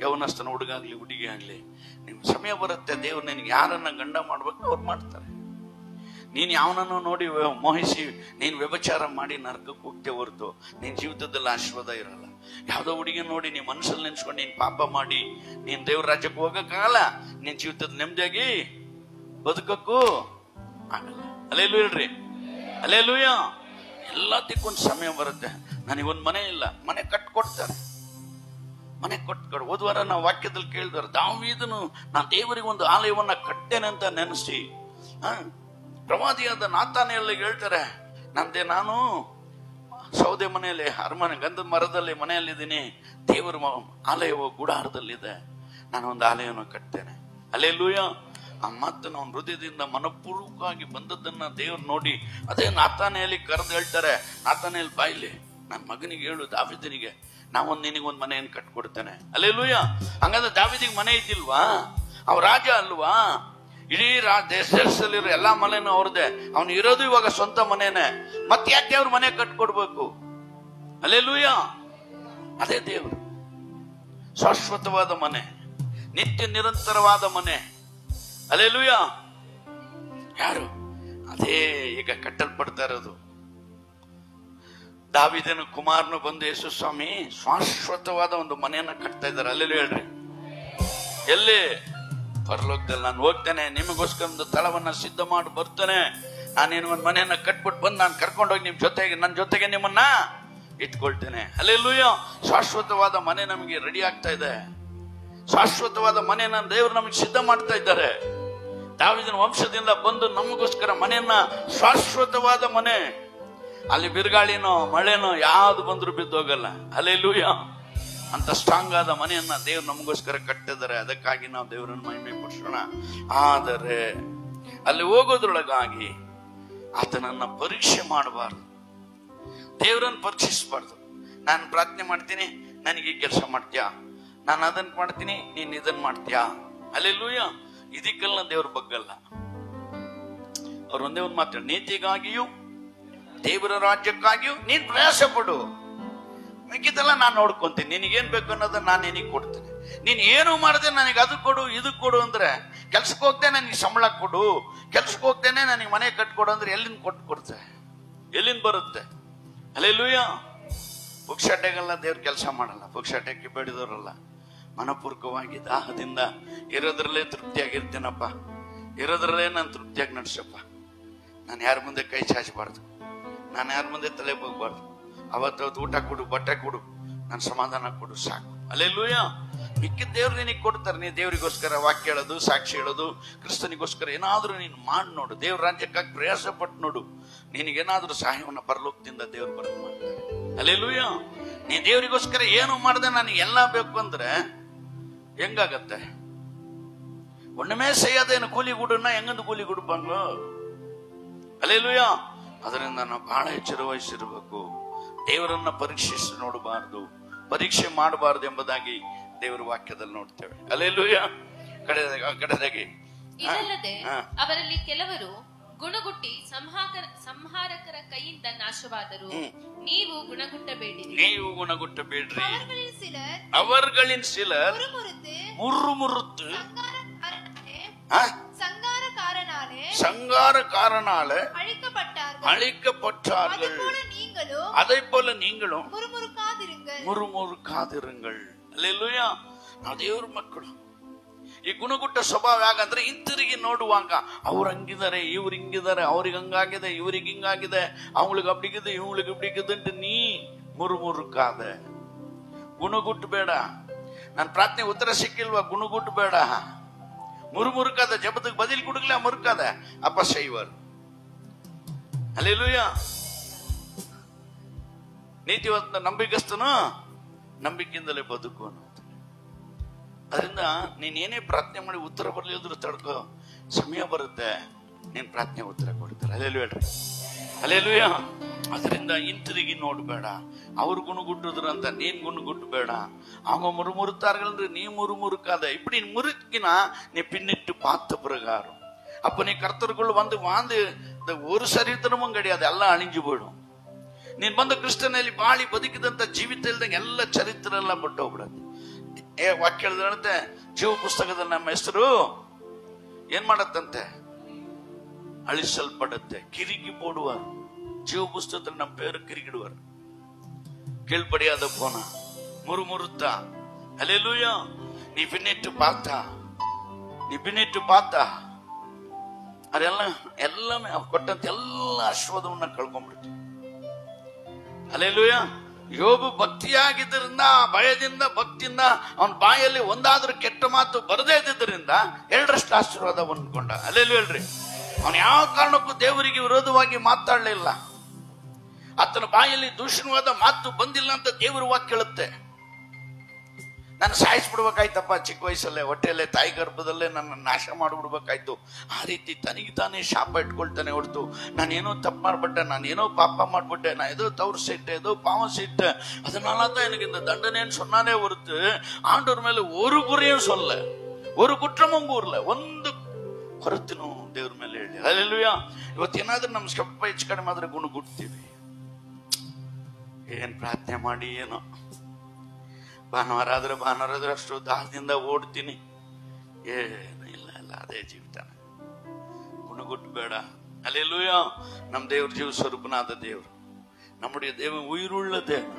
ಯವನಸ್ಥನ ಹುಡುಗಾಗ್ಲಿ ಹುಡುಗಿ ಆಗ್ಲಿ, ನಿಮ್ ಸಮಯ ಬರುತ್ತೆ, ದೇವ್ರು ನಿನ್ಗೆ ಯಾರನ್ನ ಗಂಡ ಮಾಡ್ಬೇಕು ಅವ್ರು ಮಾಡ್ತಾರೆ. ನೀನ್ ಯಾವನನ್ನು ನೋಡಿ ಮೋಹಿಸಿ ನೀನ್ ವ್ಯಭಿಚಾರ ಮಾಡಿ ನರಕಕ್ಕೆ ಹೋಗ್ತೇ ಹೊರತು ನಿನ್ ಜೀವಿತದಲ್ಲಿ ಆಶೀರ್ವಾದ ಇರಲ್ಲ. ಯಾವ್ದೋ ಹುಡುಗಿ ನೋಡಿ ನೀನ್ ಮನಸ್ಸಲ್ಲಿ ನೆನ್ಸ್ಕೊಂಡು ನೀನ್ ಪಾಪ ಮಾಡಿ ನೀನ್ ದೇವ್ರ ರಾಜ್ಯಕ್ಕೆ ಹೋಗಕ್ಕಾಗಲ್ಲ, ನಿನ್ ಜೀವಿತದ ನೆಮ್ಮದಿಯಾಗಿ ಬದುಕಕ್ಕೂ ಆಗಲ್ಲ. ಹಲ್ಲೆಲೂಯ ಹೇಳ್ರಿ, ಹಲ್ಲೆಲೂಯ. ಎಲ್ಲದಕ್ಕೊಂದು ಸಮಯ ಬರುತ್ತೆ. ನನಗೊಂದು ಮನೆ ಇಲ್ಲ, ಮನೆ ಕಟ್ಕೊಡ್ತಾರೆ, ಮನೆ ಕೊಟ್ಕೊಡು. ಹೋದ್ವಾರ ನಾವು ವಾಕ್ಯದಲ್ಲಿ ಕೇಳಿದಾರೆ, ದಾವೀದನು ನಾನು ದೇವರಿಗೆ ಒಂದು ಆಲಯವನ್ನ ಕಟ್ಟೇನೆ ಅಂತ ನೆನೆಸಿ ಪ್ರವಾದಿಯಾದ ನಾತಾನೆಯಲ್ಲಿ ಹೇಳ್ತಾರೆ, ನಾನು ಸೌದೆ ಮನೆಯಲ್ಲಿ, ಅರಮನೆ ಗಂಧದ ಮರದಲ್ಲಿ ಮನೆಯಲ್ಲಿದ್ದೀನಿ, ದೇವರ ಆಲಯವು ಗುಡಾರದಲ್ಲಿದೆ, ನಾನು ಒಂದು ಆಲಯವನ್ನು ಕಟ್ತೇನೆ. ಹಲ್ಲೆಲೂಯ. ಆ ಮಾತನ್ನು ಅವನ ಹೃದಯದಿಂದ ಮನಪೂರ್ವಕವಾಗಿ ಬಂದದ್ದನ್ನ ದೇವ್ರು ನೋಡಿ ಅದೇ ನಾತಾನೆಯಲ್ಲಿ ಕರೆದು ಹೇಳ್ತಾರೆ, ನಾತಾನೆಯಲ್ಲಿ ಬಾಯಿಲಿ ನನ್ನ ಮಗನಿಗೆ ಹೇಳು, ದಾವೀದನಿಗೆ ನಾವೊಂದು ನಿನಗೊಂದು ಮನೆಯನ್ನು ಕಟ್ಕೊಡ್ತೇನೆ. ಹಲ್ಲೆಲೂಯ. ಹಂಗಂದ್ರೆ ದಾವೀದಿಗೆ ಮನೆ ಇದ್ದಿಲ್ವಾ? ಅವ ರಾಜ ಅಲ್ವಾ? ಇಡೀ ದೇಶದಲ್ಲಿರೋ ಎಲ್ಲಾ ಮನೆನೂ ಅವ್ರದೇ. ಅವನು ಇರೋದು ಇವಾಗ ಸ್ವಂತ ಮನೆನೇ, ಮತ್ತೆ ಯಾಕೆ ಅವ್ರ ಮನೆ ಕಟ್ಕೊಡ್ಬೇಕು? ಹಲ್ಲೆಲೂಯ. ಅದೇ ದೇವರು ಶಾಶ್ವತವಾದ ಮನೆ, ನಿತ್ಯ ನಿರಂತರವಾದ ಮನೆ. ಹಲ್ಲೆಲೂಯ. ಯಾರು? ಅದೇ ಈಗ ಕಟ್ಟಲ್ಪಡ್ತಾ ಇರೋದು ದಾವೀದನ ಕುಮಾರನು ಬಂದು ಯೇಸು ಸ್ವಾಮಿ ಶಾಶ್ವತವಾದ ಒಂದು ಮನೆಯನ್ನ ಕಟ್ತಾ ಇದ್ದಾರೆ. ಅಲ್ಲೆಲ್ಲೂ ಹೇಳ್ರಿ, ಎಲ್ಲಿ? ಪರಲೋಕದಲ್ಲಿ ನಾನು ಹೋಗ್ತೇನೆ, ನಿಮಗೋಸ್ಕರ ಒಂದು ಸ್ಥಳವನ್ನ ಸಿದ್ಧ ಮಾಡಿ ಬರ್ತೇನೆ. ನಾನೇನು ಒಂದು ಮನೆಯನ್ನ ಕಟ್ಬಿಟ್ಟು ಬಂದು ನಾನು ಕರ್ಕೊಂಡೋಗಿ ನನ್ನ ಜೊತೆಗೆ ನಿಮ್ಮನ್ನ ಇಟ್ಕೊಳ್ತೇನೆ. ಅಲ್ಲೆಲ್ಲೂಯ್ಯ. ಶಾಶ್ವತವಾದ ಮನೆ ನಮಗೆ ರೆಡಿ ಆಗ್ತಾ ಇದೆ. ಶಾಶ್ವತವಾದ ಮನೆಯನ್ನ ದೇವರು ನಮಗೆ ಸಿದ್ಧ ಮಾಡ್ತಾ ಇದ್ದಾರೆ. ದಾವೀದನ ವಂಶದಿಂದ ಬಂದು ನಮಗೋಸ್ಕರ ಮನೆಯನ್ನ, ಶಾಶ್ವತವಾದ ಮನೆ. ಅಲ್ಲಿ ಬಿರುಗಾಳಿನೋ ಮಳೆನೋ ಯಾವ್ದು ಬಂದ್ರು ಬಿದ್ದೋಗಲ್ಲ. ಅಲ್ಲೆಲ್ಲೂಯ್ಯ. ಅಂತ ಸ್ಟ್ರಾಂಗ್ ಆದ ಮನೆಯನ್ನ ದೇವ್ರು ನಮಗೋಸ್ಕರ ಕಟ್ಟಿದ್ದಾರೆ. ಅದಕ್ಕಾಗಿ ನಾವು ದೇವರನ್ನು ಮಹಿಮೆ ಪಡಿಸೋಣ. ಆದರೆ ಅಲ್ಲಿ ಹೋಗೋದ್ರೊಳಗಾಗಿ ಆತನನ್ನ ಪರೀಕ್ಷೆ ಮಾಡಬಾರ್ದು, ದೇವರನ್ನು ಪರೀಕ್ಷಿಸಬಾರ್ದು. ನಾನು ಪ್ರಾರ್ಥನೆ ಮಾಡ್ತೀನಿ, ನನಗೆ ಕೆಲಸ ಮಾಡ್ತೀಯಾ? ನಾನು ಅದನ್ನ ಮಾಡ್ತೀನಿ, ನೀನ್ ಇದನ್ ಮಾಡ್ತೀಯಾ? ಅಲ್ಲೆಲ್ಲೂಯ್ಯ. ಇದಕ್ಕೆಲ್ಲ ದೇವ್ರ ಬಗ್ಗಲ್ಲ. ಅವ್ರು ಒಂದೇ ಒಂದು ಮಾತಾಡ, ನೀತಿಗಾಗಿಯೂ ದೇವರ ರಾಜ್ಯಕ್ಕಾಗಿಯೂ ನೀನ್ ಪ್ರಯಾಸ ಪಡು, ಮಿಕ್ಕಿದೆಲ್ಲ ನಾನು ನೋಡ್ಕೊಂತೀನಿ. ನಿನಗೇನ್ ಬೇಕು ಅನ್ನೋದನ್ನ ನಾನು ನಿನಗೆ ಕೊಡ್ತೇನೆ. ನೀನ್ ಏನು ಮಾಡದೆ ನನಗೆ ಅದು ಕೊಡು ಇದು ಕೊಡು ಅಂದ್ರೆ, ಕೆಲ್ಸಕ್ಕೆ ಹೋಗ್ತೇನೆ ನನಗೆ ಸಂಬಳ ಕೊಡು, ಕೆಲ್ಸಕ್ಕೆ ಹೋಗ್ತೇನೆ ನನಗೆ ಮನೆ ಕಟ್ಕೊಡು ಅಂದ್ರೆ ಎಲ್ಲಿಂದ ಕೊಡ್ತೆ? ಎಲ್ಲಿಂದ ಬರುತ್ತೆ? ಅಲ್ಲೆಲ್ಲೂಯ್ಯ. ಪುಕ್ಷಾಟೆಗೆಲ್ಲ ದೇವ್ರ ಕೆಲಸ ಮಾಡಲ್ಲ. ಪುಕ್ಷಾಟಕ್ಕೆ ಬೇಡಿದವರಲ್ಲ, ಮನಪೂರ್ವಕವಾಗಿ ದಾಹದಿಂದ ಇರೋದ್ರಲ್ಲೇ ತೃಪ್ತಿಯಾಗಿರ್ತೇನಪ್ಪ, ಇರೋದ್ರಲ್ಲೇ ನಾನು ತೃಪ್ತಿಯಾಗಿ ನಡೆಸಪ್ಪ. ನಾನು ಯಾರ ಮುಂದೆ ಕೈ ಚಾಚಬಾರ್ದು, ನಾನು ಯಾರ ಮುಂದೆ ತಲೆ ಹೋಗ್ಬಾರ್ದು. ಅವತ್ತು ಊಟ ಕೊಡು, ಬಟ್ಟೆ ಕೊಡು, ನಾನು ಸಮಾಧಾನ ಕೊಡು, ಸಾಕು. ಅಲ್ಲೆಲ್ಲೂಯ್ಯ. ಮಿಕ್ಕಿದ ದೇವ್ರು ನಿನಗೆ ಕೊಡ್ತಾರೆ. ನೀ ದೇವರಿಗೋಸ್ಕರ ವಾಕ್ಯ ಹೇಳೋದು, ಸಾಕ್ಷಿ ಹೇಳೋದು, ಕ್ರಿಸ್ತನಿಗೋಸ್ಕರ ಏನಾದ್ರೂ ನೀನು ಮಾಡಿ ನೋಡು, ದೇವ್ರ ರಾಜ್ಯಕ್ಕಾಗಿ ಪ್ರಯಾಸ ಪಟ್ಟು ನೋಡು. ನಿನಗೇನಾದ್ರೂ ಸಹಾಯವನ್ನ ಪರಲೋಕದಿಂದ ದೇವ್ರು ಬರೋದು ಮಾಡ್ತಾರೆ. ಅಲ್ಲೆಲ್ಲೂಯ್ಯ. ನೀ ದೇವರಿಗೋಸ್ಕರ ಏನು ಮಾಡದೆ ನನಗೆ ಎಲ್ಲ ಬೇಕು ಅಂದ್ರೆ ಹೆಂಗಾಗತ್ತೆ? ಒಣ್ಣಮೇ ಸೈಯದೇನು ಕೂಲಿಗೂಡನ್ನ ಹೆಂಗಂದು ಕೂಲಿಗೂಡು ಬಂಗ್ಲು. ಅಲ್ಲೆಲ್ಲೂಯ್ಯ. ಅದರಿಂದ ನಾವು ಬಹಳ ಎಚ್ಚರ ವಹಿಸಿರ್ಬೇಕು. ದೇವರನ್ನ ಪರೀಕ್ಷಿಸಿ ನೋಡಬಾರ್ದು, ಪರೀಕ್ಷೆ ಮಾಡಬಾರ್ದು ಎಂಬುದಾಗಿ ದೇವರ ವಾಕ್ಯದಲ್ಲಿ ನೋಡ್ತೇವೆ. ಅಲ್ಲೆಲ್ಲೂಯ್ಯ. ಕಡೆದಾಗಿ ಇದಲ್ಲದೆ ಅವರಲ್ಲಿ ಕೆಲವರು ಗುಣಗುಟ್ಟಿ ಸಂಹಾರಕರ ಕೈಯಿಂದ ನಾಶವಾದರು. ನೀವು ಗುಣಗುಟ್ಟಬೇಡಿರಿ, ನೀವು ಗುಣಗುಟ್ಟಬೇಡ್ರಿ. அவர்களின் சிலர் முறுமுறுத்து சங்காரக்காரனாலே அழிக்கப்பட்டார்கள். அதை போல நீங்களும் ಮುರುಮುರುಕಾದಿರುங்கள். ಅಲ್ಲೆಲ್ಲೂಯ್ಯ. ನಾವು ದೇವ್ರ ಮಕ್ಕಳು. ಈ ಗುಣಗುಟ್ಟ ಸ್ವಭಾವ ಯಾಕಂದ್ರೆ ಹಿಂತಿರುಗಿ ನೋಡುವಾಗ ಅವ್ರು ಹಂಗಿದ್ದಾರೆ, ಇವ್ರು ಹಿಂಗಿದ್ದಾರೆ, ಅವ್ರಿಗೆ ಹಂಗಾಗಿದೆ, ಇವ್ರಿಗೆ ಹಿಂಗಾಗಿದೆ, ಅವಳಿಗೆ ಅಬ್ಡಿಗಿದೆ, ಇವಳಿಗೆ ಅಬ್ಡಿಗಿದೆ ಅಂತ ನೀ ಮುರುಮುರುಕಾದ. ಗುಣಗುಟ್ಟು ಬೇಡ. ನನ್ನ ಪ್ರಾರ್ಥನೆ ಉತ್ತರ ಸಿಕ್ಕಿಲ್ವಾ? ಗುಣಗುಟ್ಟು ಬೇಡ. ಮುರುಮುರುಕಾದ ಜಪದಕ್ಕೆ ಬದಿಲ್ ಕುಡುಗ್ಲ ಮುರುಕಾದ ಅಪ್ಪ ಶೈವರ್. ಅಲ್ಲೆಲ್ಲೂಯ್ಯ. ನೀತಿವಂತ ನಂಬಿಕಸ್ತನು ನಂಬಿಕೆಯಿಂದಲೇ ಬದುಕು ಅನ್ನೋದು. ಅದರಿಂದ ನೀನೇನೇ ಪ್ರಾರ್ಥನೆ ಮಾಡಿ ಉತ್ತರ ಬರಲಿದ್ರು ತಡ್ಕೋ, ಸಮಯ ಬರುತ್ತೆ, ನೀನ್ ಪ್ರಾರ್ಥನೆ ಉತ್ತರ ಕೊಡ್ತಾರೆ. ಅಲ್ಲೆಲ್ಲೂ ಹೇಳ್ರಿ, ಅಲ್ಲೆಲ್ಲೂಯ್ಯ. ಅದರಿಂದ ಹಿಂತಿರುಗಿ ನೋಡ್ಬೇಡ. ಅವ್ರು ಗುಣಗುಟ್ಟಿದ್ರಂತ ನೀನ್ ಗುಣಗುಟ್ಟಬೇಡ. அவங்க முறுமுறுத்தார்கள் நீ முறுமுறுக்காத. இப்படி முறுக்கினா நீ பின்னிட்டு பார்த்த பிரகாரம். அப்ப நீ கர்த்தருக்குள்ள வந்து வாழ்ந்து ஒரு சரித்திரமும் கிடையாது, எல்லாம் அழிஞ்சு போயிடும். ನೀನ್ ಬಂದು ಕ್ರಿಸ್ತನಲ್ಲಿ ಬಾಳಿ ಬದುಕಿದಂತ ಜೀವಿತ ಇಲ್ದಂಗೆ ಎಲ್ಲ ಚರಿತ್ರೆ ಎಲ್ಲ ಬಿಟ್ಟು ಹೋಗ್ಬಿಡತ್ತೆ. ವಾಕ್ಯ ಹೇಳಿದಂತೆ ಜೀವ ಪುಸ್ತಕದಲ್ಲಿ ನಮ್ಮ ಹೆಸರು ಏನ್ ಮಾಡತ್ತಂತೆ? ಅಳಿಸಲ್ಪಡತ್ತೆ. ಕಿರಿಕಿ போடுவார். ಜೀವ ಪುಸ್ತಕದಲ್ಲಿ ನಮ್ಮ பேரு ಕಿರಿಕಿಡುವರು. கீழ்படியாத போனா முறுமுறுத்தா. அல்லேலூயா. நீ பின்னிட்டு பார்த்தா ಅದೆಲ್ಲ ಎಲ್ಲಾமே ಕೊಟ್ಟಂತ ಎಲ್ಲ ಆಶೀರ್ವಾದವನ್ನ ಕಳ್ಕೊಂಡ್ಬಿಡ್ತು. ಅಲ್ಲೆಲ್ಲೂಯ್ಯ. ಯೋಬು ಭಕ್ತಿಯಾಗಿದ್ದರಿಂದ, ಭಯದಿಂದ, ಭಕ್ತಿಯಿಂದ ಅವನ ಬಾಯಲ್ಲಿ ಒಂದಾದ್ರೂ ಕೆಟ್ಟ ಮಾತು ಬರದೇ ಇದ್ದಿದ್ದರಿಂದ 2ರಷ್ಟು ಆಶೀರ್ವಾದ ಹೊಂದ್ಕೊಂಡ. ಅಲ್ಲೆಲ್ಲೂ ಹೇಳ್ರಿ, ಅವನು ಯಾವ ಕಾರಣಕ್ಕೂ ದೇವರಿಗೆ ವಿರೋಧವಾಗಿ ಮಾತಾಡಲಿಲ್ಲ. ಆತನ ಬಾಯಲ್ಲಿ ದೂಷಣವಾದ ಮಾತು ಬಂದಿಲ್ಲ ಅಂತ ದೇವರ ವಾಕ್ಯ ಹೇಳುತ್ತೆ. ನಾನು ಸಾಯಿಸ್ಬಿಡ್ಬೇಕಾಯ್ತಪ್ಪ ಚಿಕ್ಕ ವಯಸ್ಸಲ್ಲೇ, ಹೊಟ್ಟೆಯಲ್ಲೇ, ತಾಯಿ ಗರ್ಭದಲ್ಲೇ ನನ್ನ ನಾಶ ಮಾಡಿಬಿಡ್ಬೇಕಾಯ್ತು. ಆ ರೀತಿ ತನಗೆ ತಾನೇ ಶಾಪ ಇಟ್ಕೊಳ್ತಾನೆ ಹೊರತು ನಾನೇನೋ ತಪ್ಪು ಮಾಡ್ಬಿಟ್ಟೆ, ನಾನೇನೋ ಪಾಪ ಮಾಡ್ಬಿಟ್ಟೆ, ನಾ ஏதோ தவறு செய்யிட்டேன், ஏதோ பாவம் செய்யிட்டேன், அதனால தான் எனக்கு இந்த தண்டனைன்னு சொன்னானே ಹೊರತು ஆண்டவர் ಮೇಲೆ ஒரு குறையும் சொல்ல, ஒரு குற்றமும் கூறல, ಒಂದು ಕೊರತೆನೂ ದೇವ್ರ ಮೇಲೆ ಹೇಳಿ. ಅಲ್ಲೆಲ್ಲೂಯ್ಯ. ಇವತ್ತೇನಾದ್ರೂ ನಮ್ ಸ್ವಲ್ಪ ಹೆಚ್ಚು ಕಡಿಮೆ ಆದ್ರೆ ಗುಣಗುಡ್ತೀವಿ. ಏನ್ ಪ್ರಾರ್ಥನೆ ಮಾಡಿ ಏನೋ, ಭಾನುವಾರ ಆದ್ರೆ ಅಷ್ಟು ದಾಹದಿಂದ ಓಡ್ತೀನಿ, ಏನು ಇಲ್ಲ ಅದೇ ಜೀವಿತ. ಗುಣಗುಟ್ಟು ಬೇಡ. ಅಲ್ಲೆಲ್ಲೂಯ್ಯ. ನಮ್ ದೇವ್ರ ಜೀವ ಸ್ವರೂಪನಾದ ದೇವ್ರು. நம்முடைய தேவன் உயிருள்ள தேவன்.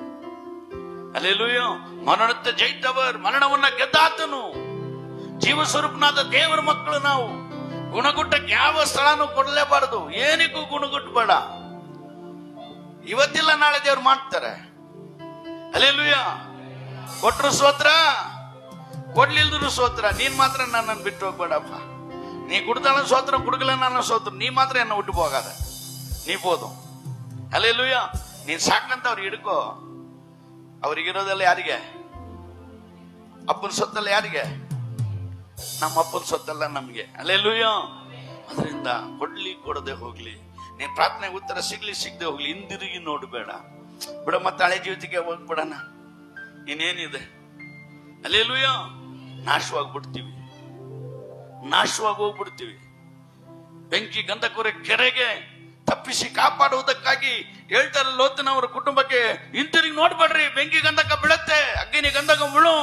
அல்லேலೂಯಾ. ಮರಣத்தை ಜಯಿತவர், ಮರಣವನ್ನ ಗೆದ್ದಾತನು. ಜೀವಸ್ವರೂಪನಾದ ದೇವರ ಮಕ್ಕಳು ನಾವು. ಗುಣಗುಟ್ಟಕ್ಕೆ ಯಾವ ಸ್ಥಳನೂ ಕೊಡಲೇಬಾರದು. ಏನಿಗೂ ಗುಣಗುಟ್ಟಬೇಡ. ಇವತ್ತಿಲ್ಲ ನಾಳೆ ದೇವ್ರು ಮಾಡ್ತಾರೆ. அல்லேலூಯಾ. ಕೊಟ್ರು ಸ್ತೋತ್ರ, ಕೊಡ್ಲಿಲ್ದ್ರು ಸ್ತೋತ್ರ. ನೀನ್ ಮಾತ್ರ ನನ್ನನ್ನು ಬಿಟ್ಟು ಹೋಗ್ಬೇಡಪ್ಪ. ನೀ ಕುಡ್ತಾಳ ಸ್ತೋತ್ರ, ಕುಡುಗಲ ನನ್ನ ಸ್ತೋತ್ರ. ನೀ ಮಾತ್ರ ಎನ್ನ ಬಿಟ್ಟು ಹೋಗಾದ. ನೀ ಬೋದು. அல்லேலூಯಾ. ನೀನ್ ಸಾಕಂತ ಅವ್ರಿಗೆ ಹಿಡ್ಕೋ. ಅವ್ರಿಗಿರೋದೆಲ್ಲ ಯಾರಿಗೆ? ಅಪ್ಪನ ಸೊತ್ತಲ್ಲ ಯಾರಿಗೆ? ನಮ್ಮ ಅಪ್ಪನ ಸೊತ್ತಲ್ಲ ನಮ್ಗೆ. அல்லேலூಯಾ. ಅದರಿಂದ ಕೊಡ್ಲಿ ಕೊಡದೆ ಹೋಗ್ಲಿ, ನೀನ್ ಪ್ರಾರ್ಥನೆಗೆ ಉತ್ತರ ಸಿಗ್ಲಿ ಸಿಗದೆ ಹೋಗ್ಲಿ, ಹಿಂದಿರುಗಿ ನೋಡ್ಬೇಡ. ಬಿಡ, ಮತ್ತೆ ಹಳೆ ಜೀವಿತಕ್ಕೆ ಹೋಗ್ಬಿಡಣ. ಇನ್ನೇನಿದೆ? அல்லேலூಯಾ. ನಾಶವಾಗ್ಬಿಡ್ತೀವಿ, ನಾಶವಾಗಿ ಹೋಗ್ಬಿಡ್ತೀವಿ. ಬೆಂಕಿ ಗಂಧಕರ ಕೆರೆಗೆ ತಪ್ಪಿಸಿ ಕಾಪಾಡುವುದಕ್ಕಾಗಿ ಹೇಳ್ತಾರೆ ಲೋತನವರ ಕುಟುಂಬಕ್ಕೆ, ಹಿಂತಿರುಗಿ ನೋಡ್ಬೇಡ್ರಿ, ಬೆಂಕಿ ಗಂಧಕ ಬೀಳತ್ತೆ, ಅಗ್ನಿ ಗಂಧಕ ಬಿಳು,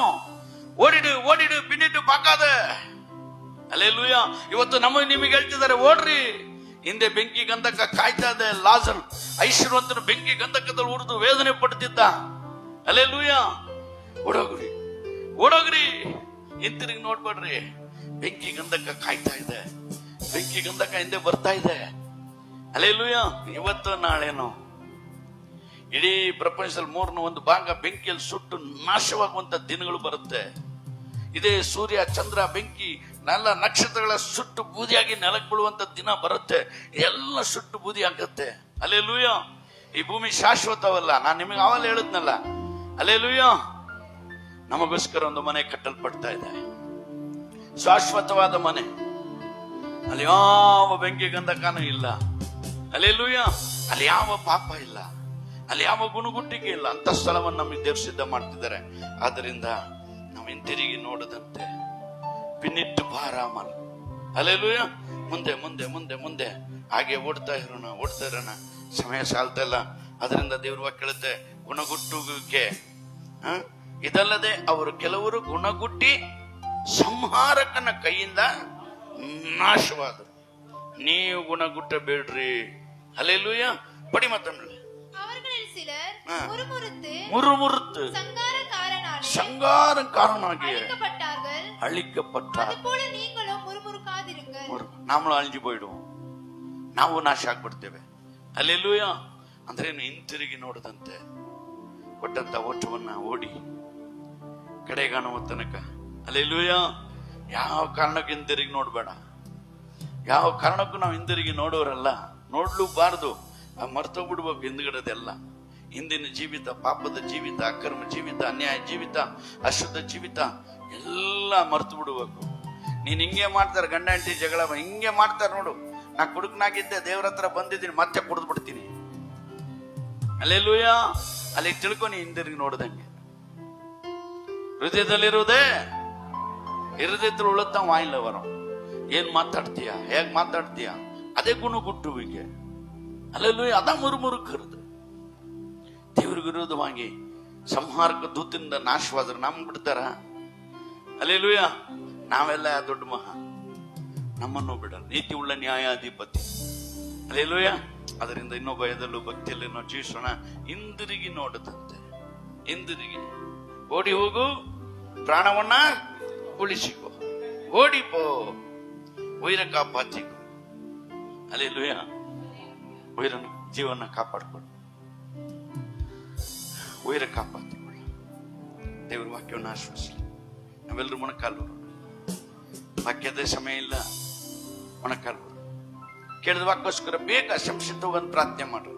ಓಡಿಡು ಓಡಿಡು ಬಿನ್ನಿಟ್ಟು ಬಾಕಾದ. அல்லேலூಯಾ. ಇವತ್ತು ನಿಮಗೆ ಹೇಳ್ತಿದ್ದಾರೆ, ಓಡ್ರಿ. ಹಿಂದೆ ಬೆಂಕಿ ಗಂಧಕ ಕಾಯ್ತಾ ಇದೆ. ಲಾಜರ್ ಐಶ್ವರ್ಯವಂತನು ಬೆಂಕಿ ಗಂಧಕದಲ್ಲಿ ಉರಿದು ವೇದನೆ ಪಡ್ತಿದ್ದ. அல்லேலூಯಾ. ಓಡೋಗ್ರಿ, ಓಡೋಗ್ರಿ, ಹಿಂತಿರುಗಿ ನೋಡ್ಬೇಡ್ರಿ. ಬೆಂಕಿ ಗಂಧಕ ಕಾಯ್ತಾ ಇದೆ, ಬೆಂಕಿ ಗಂಧಕ ಹಿಂದೆ ಬರ್ತಾ ಇದೆ. அல்லேலூಯಾ. ಇವತ್ತು ನಾಳೆನೋ ಇಡೀ ಪ್ರಪಂಚದಲ್ಲಿ 3/1 ಭಾಗ ಬೆಂಕಿಯಲ್ಲಿ ಸುಟ್ಟು ನಾಶವಾಗುವಂತ ದಿನಗಳು ಬರುತ್ತೆ. ಇದೇ ಸೂರ್ಯ ಚಂದ್ರ ಬೆಂಕಿ ಎಲ್ಲ ನಕ್ಷತ್ರಗಳ ಸುಟ್ಟು ಬೂದಿಯಾಗಿ ನೆಲಕ್ಕೆ ಬೀಳುವಂತ ದಿನ ಬರುತ್ತೆ. ಎಲ್ಲ ಸುಟ್ಟು ಬೂದಿ ಆಗತ್ತೆ. அல்லேலூಯಾ. ಈ ಭೂಮಿ ಶಾಶ್ವತವಲ್ಲ. ನಾನು ನಿಮಗೆ ಆವಲ್ಲ ಹೇಳಿದ್ನಲ್ಲ. அல்லேலೂಯಾ. ನಮಗೋಸ್ಕರ ಒಂದು ಮನೆ ಕಟ್ಟಲ್ಪಡ್ತಾ ಇದೆ, ಶಾಶ್ವತವಾದ ಮನೆ. ಅಲ್ಲಿ ಯಾವ ಬೆಂಕಿ ಗಂಧಕನೂ ಇಲ್ಲ. அல்லேலூಯಾ. ಅಲ್ಲಿ ಯಾವ ಪಾಪ ಇಲ್ಲ, ಅಲ್ಲಿ ಯಾವ ಗುಣಗುಟ್ಟಿಗೆ ಇಲ್ಲ. ಅಂತ ಸ್ಥಳವನ್ನು ನಮಗೆ ದೇವರು ಸಿದ್ಧ ಮಾಡ್ತಿದ್ದಾರೆ. ಆದ್ದರಿಂದ ನಾವು ಹಿಂತಿರುಗಿ ನೋಡದಂತೆ ಪಿನ್ನಿಟ್ಟು ಬಾರಾಮನ್. அல்லேலೂಯಾ. ಮುಂದೆ ಮುಂದೆ ಮುಂದೆ ಮುಂದೆ ಹಾಗೆ ಓಡ್ತಾ ಇರೋಣ. ಸಮಯ ಸಾಲ್ತಾ ಇಲ್ಲ. ಅದರಿಂದ ದೇವ್ರ ವಾಕ್ಯ ಹೇಳುತ್ತೆ, ಗುಣಗುಟ್ಟುವಿಕೆ. ಇದಲ್ಲದೆ ಅವರು ಕೆಲವರು ಗುಣಗುಟ್ಟಿ ಸಂಹಾರಕನ ಕೈಯಿಂದ ನಾಶವಾದರು. ನೀವು ಗುಣಗುಟ್ಟಬೇಡ್ರಿ. அல்லேலூயா. படி மத்தமில்லை. அவர்களில் சிலர் முறுமுறுத்து சங்காரக்காரனாகிய அழிக்கப்பட்டார். அதுபோல நீங்களும் முறுமுறுக்காதிருங்கள். நாமளும் ಅಳಿஞ்சு போயிடுவோம், ನಾವು ನಾಶ ಆಗ್ಬಿಡ್ತೇವೆ. அல்லேலூயா. ಅಂದ್ರೆ ಹಿಂತಿರುಗಿ ನೋಡದಂತೆ ಕೊಟ್ಟಂತ ಓಟವನ್ನ ಓಡಿ ಕಡೆಗಾಣುವ ತನಕ. அல்லேலூயா. ಯಾವ ಕಾರಣಕ್ಕೂ ಹಿಂತಿರುಗಿ ನೋಡ್ಬೇಡ. ಯಾವ ಕಾರಣಕ್ಕೂ ನಾವು ಹಿಂದಿರುಗಿ ನೋಡೋರಲ್ಲ, ನೋಡ್ಲೂಬಾರದು. ಮರ್ತೋಗ್ಬಿಡ್ಬೇಕು ಹಿಂದ್ಗಡೆದೆಲ್ಲ. ಹಿಂದಿನ ಜೀವಿತ, ಪಾಪದ ಜೀವಿತ, ಅಕರ್ಮ ಜೀವಿತ, ಅನ್ಯಾಯ ಜೀವಿತ, ಅಶುದ್ಧ ಜೀವಿತ ಎಲ್ಲ ಮರ್ತು ಬಿಡ್ಬೇಕು. ನೀನ್ ಹಿಂಗೆ ಮಾಡ್ತಾರೆ, ಗಂಡ ಹೆಂಡತಿ ಜಗಳ ಹಿಂಗೆ ಮಾಡ್ತಾರೆ ನೋಡು. ನಾ ಕುಡುಕನಾಗಿದ್ದೆ, ದೇವ್ರ ಹತ್ರ ಬಂದಿದ್ದೀನಿ, ಮತ್ತೆ ಕುಡಿದು ಬಿಡ್ತೀನಿ. அல்லேலூயா. ಅಲ್ಲಿ ತಿಳ್ಕೊ, ನೀ ಹಿಂದಿರುಗಿ ನೋಡ್ದಂಗೆ. ಹೃದಯದಲ್ಲಿರುವುದೇ ಹೃದಯದಲ್ಲಿ ಉಳುತ್ತ ವಾಯಿಲ್ಲ ವರೋ. ಏನ್ ಮಾತಾಡ್ತೀಯ, ಹೇಗ್ ಮಾತಾಡ್ತೀಯ, ಅದೇ ಗುಣಗುಟ್ಟುವಿಕೆ. அல்லேலூயா. ಅದ ಮುರುಮುರುಕರುದು. ದೇವ್ರ ವಿರೋಧವಾಗಿ ಸಂಹಾರಕ ದೂತಿನಿಂದ ನಾಶವಾದ್ರೆ ನಮ್ ಬಿಡ್ತಾರ? அல்லேலூயா. ನಾವೆಲ್ಲ ದೊಡ್ಡ ಮಹಾ, ನಮ್ಮನ್ನು ಬಿಡಲ್ಲ. ನೀತಿ ಉಳ್ಳ ನ್ಯಾಯಾಧಿಪತಿ. அல்லேலூயா. ಅದರಿಂದ ಇನ್ನೂ ಭಯದಲ್ಲೂ ಭಕ್ತಿಯಲ್ಲಿ ನಾವು ಜೀವಿಸೋಣ. ಹಿಂದಿರುಗಿ ನೋಡದಂತೆ. ಹಿಂದಿರುಗಿ ಓಡಿ ಹೋಗು, ಪ್ರಾಣವನ್ನ ಉಳಿಸಿಕೋ, ಓಡಿಪೋ, ಉಯಿರ ಕಾಪಾಚಿಕೋ. அல்லேலூயா. ಉಯಿರನ್ನ, ಜೀವನ ಕಾಪಾಡ್ಕೊಳ್ಳು, ಉಯಿರ ಕಾಪಾಡಿಕೊಳ್ಳು. ದೇವ್ರ ವಾಕ್ಯವನ್ನು ಆಶ್ವಾಸಲಿ. ನಾವೆಲ್ಲರೂ ಮೊಣಕಾಲು ವಾಕ್ಯದ ಸಮಯ ಇಲ್ಲ. ಮೊಣಕಾಲು ಕೇಳಿದ ವಾಕ್ಯಕ್ಕೋಸ್ಕರ ಬೇಗ ಶಂಸಿತ ಹೋಗಂತ ಪ್ರಾರ್ಥನೆ ಮಾಡ್ರಿ.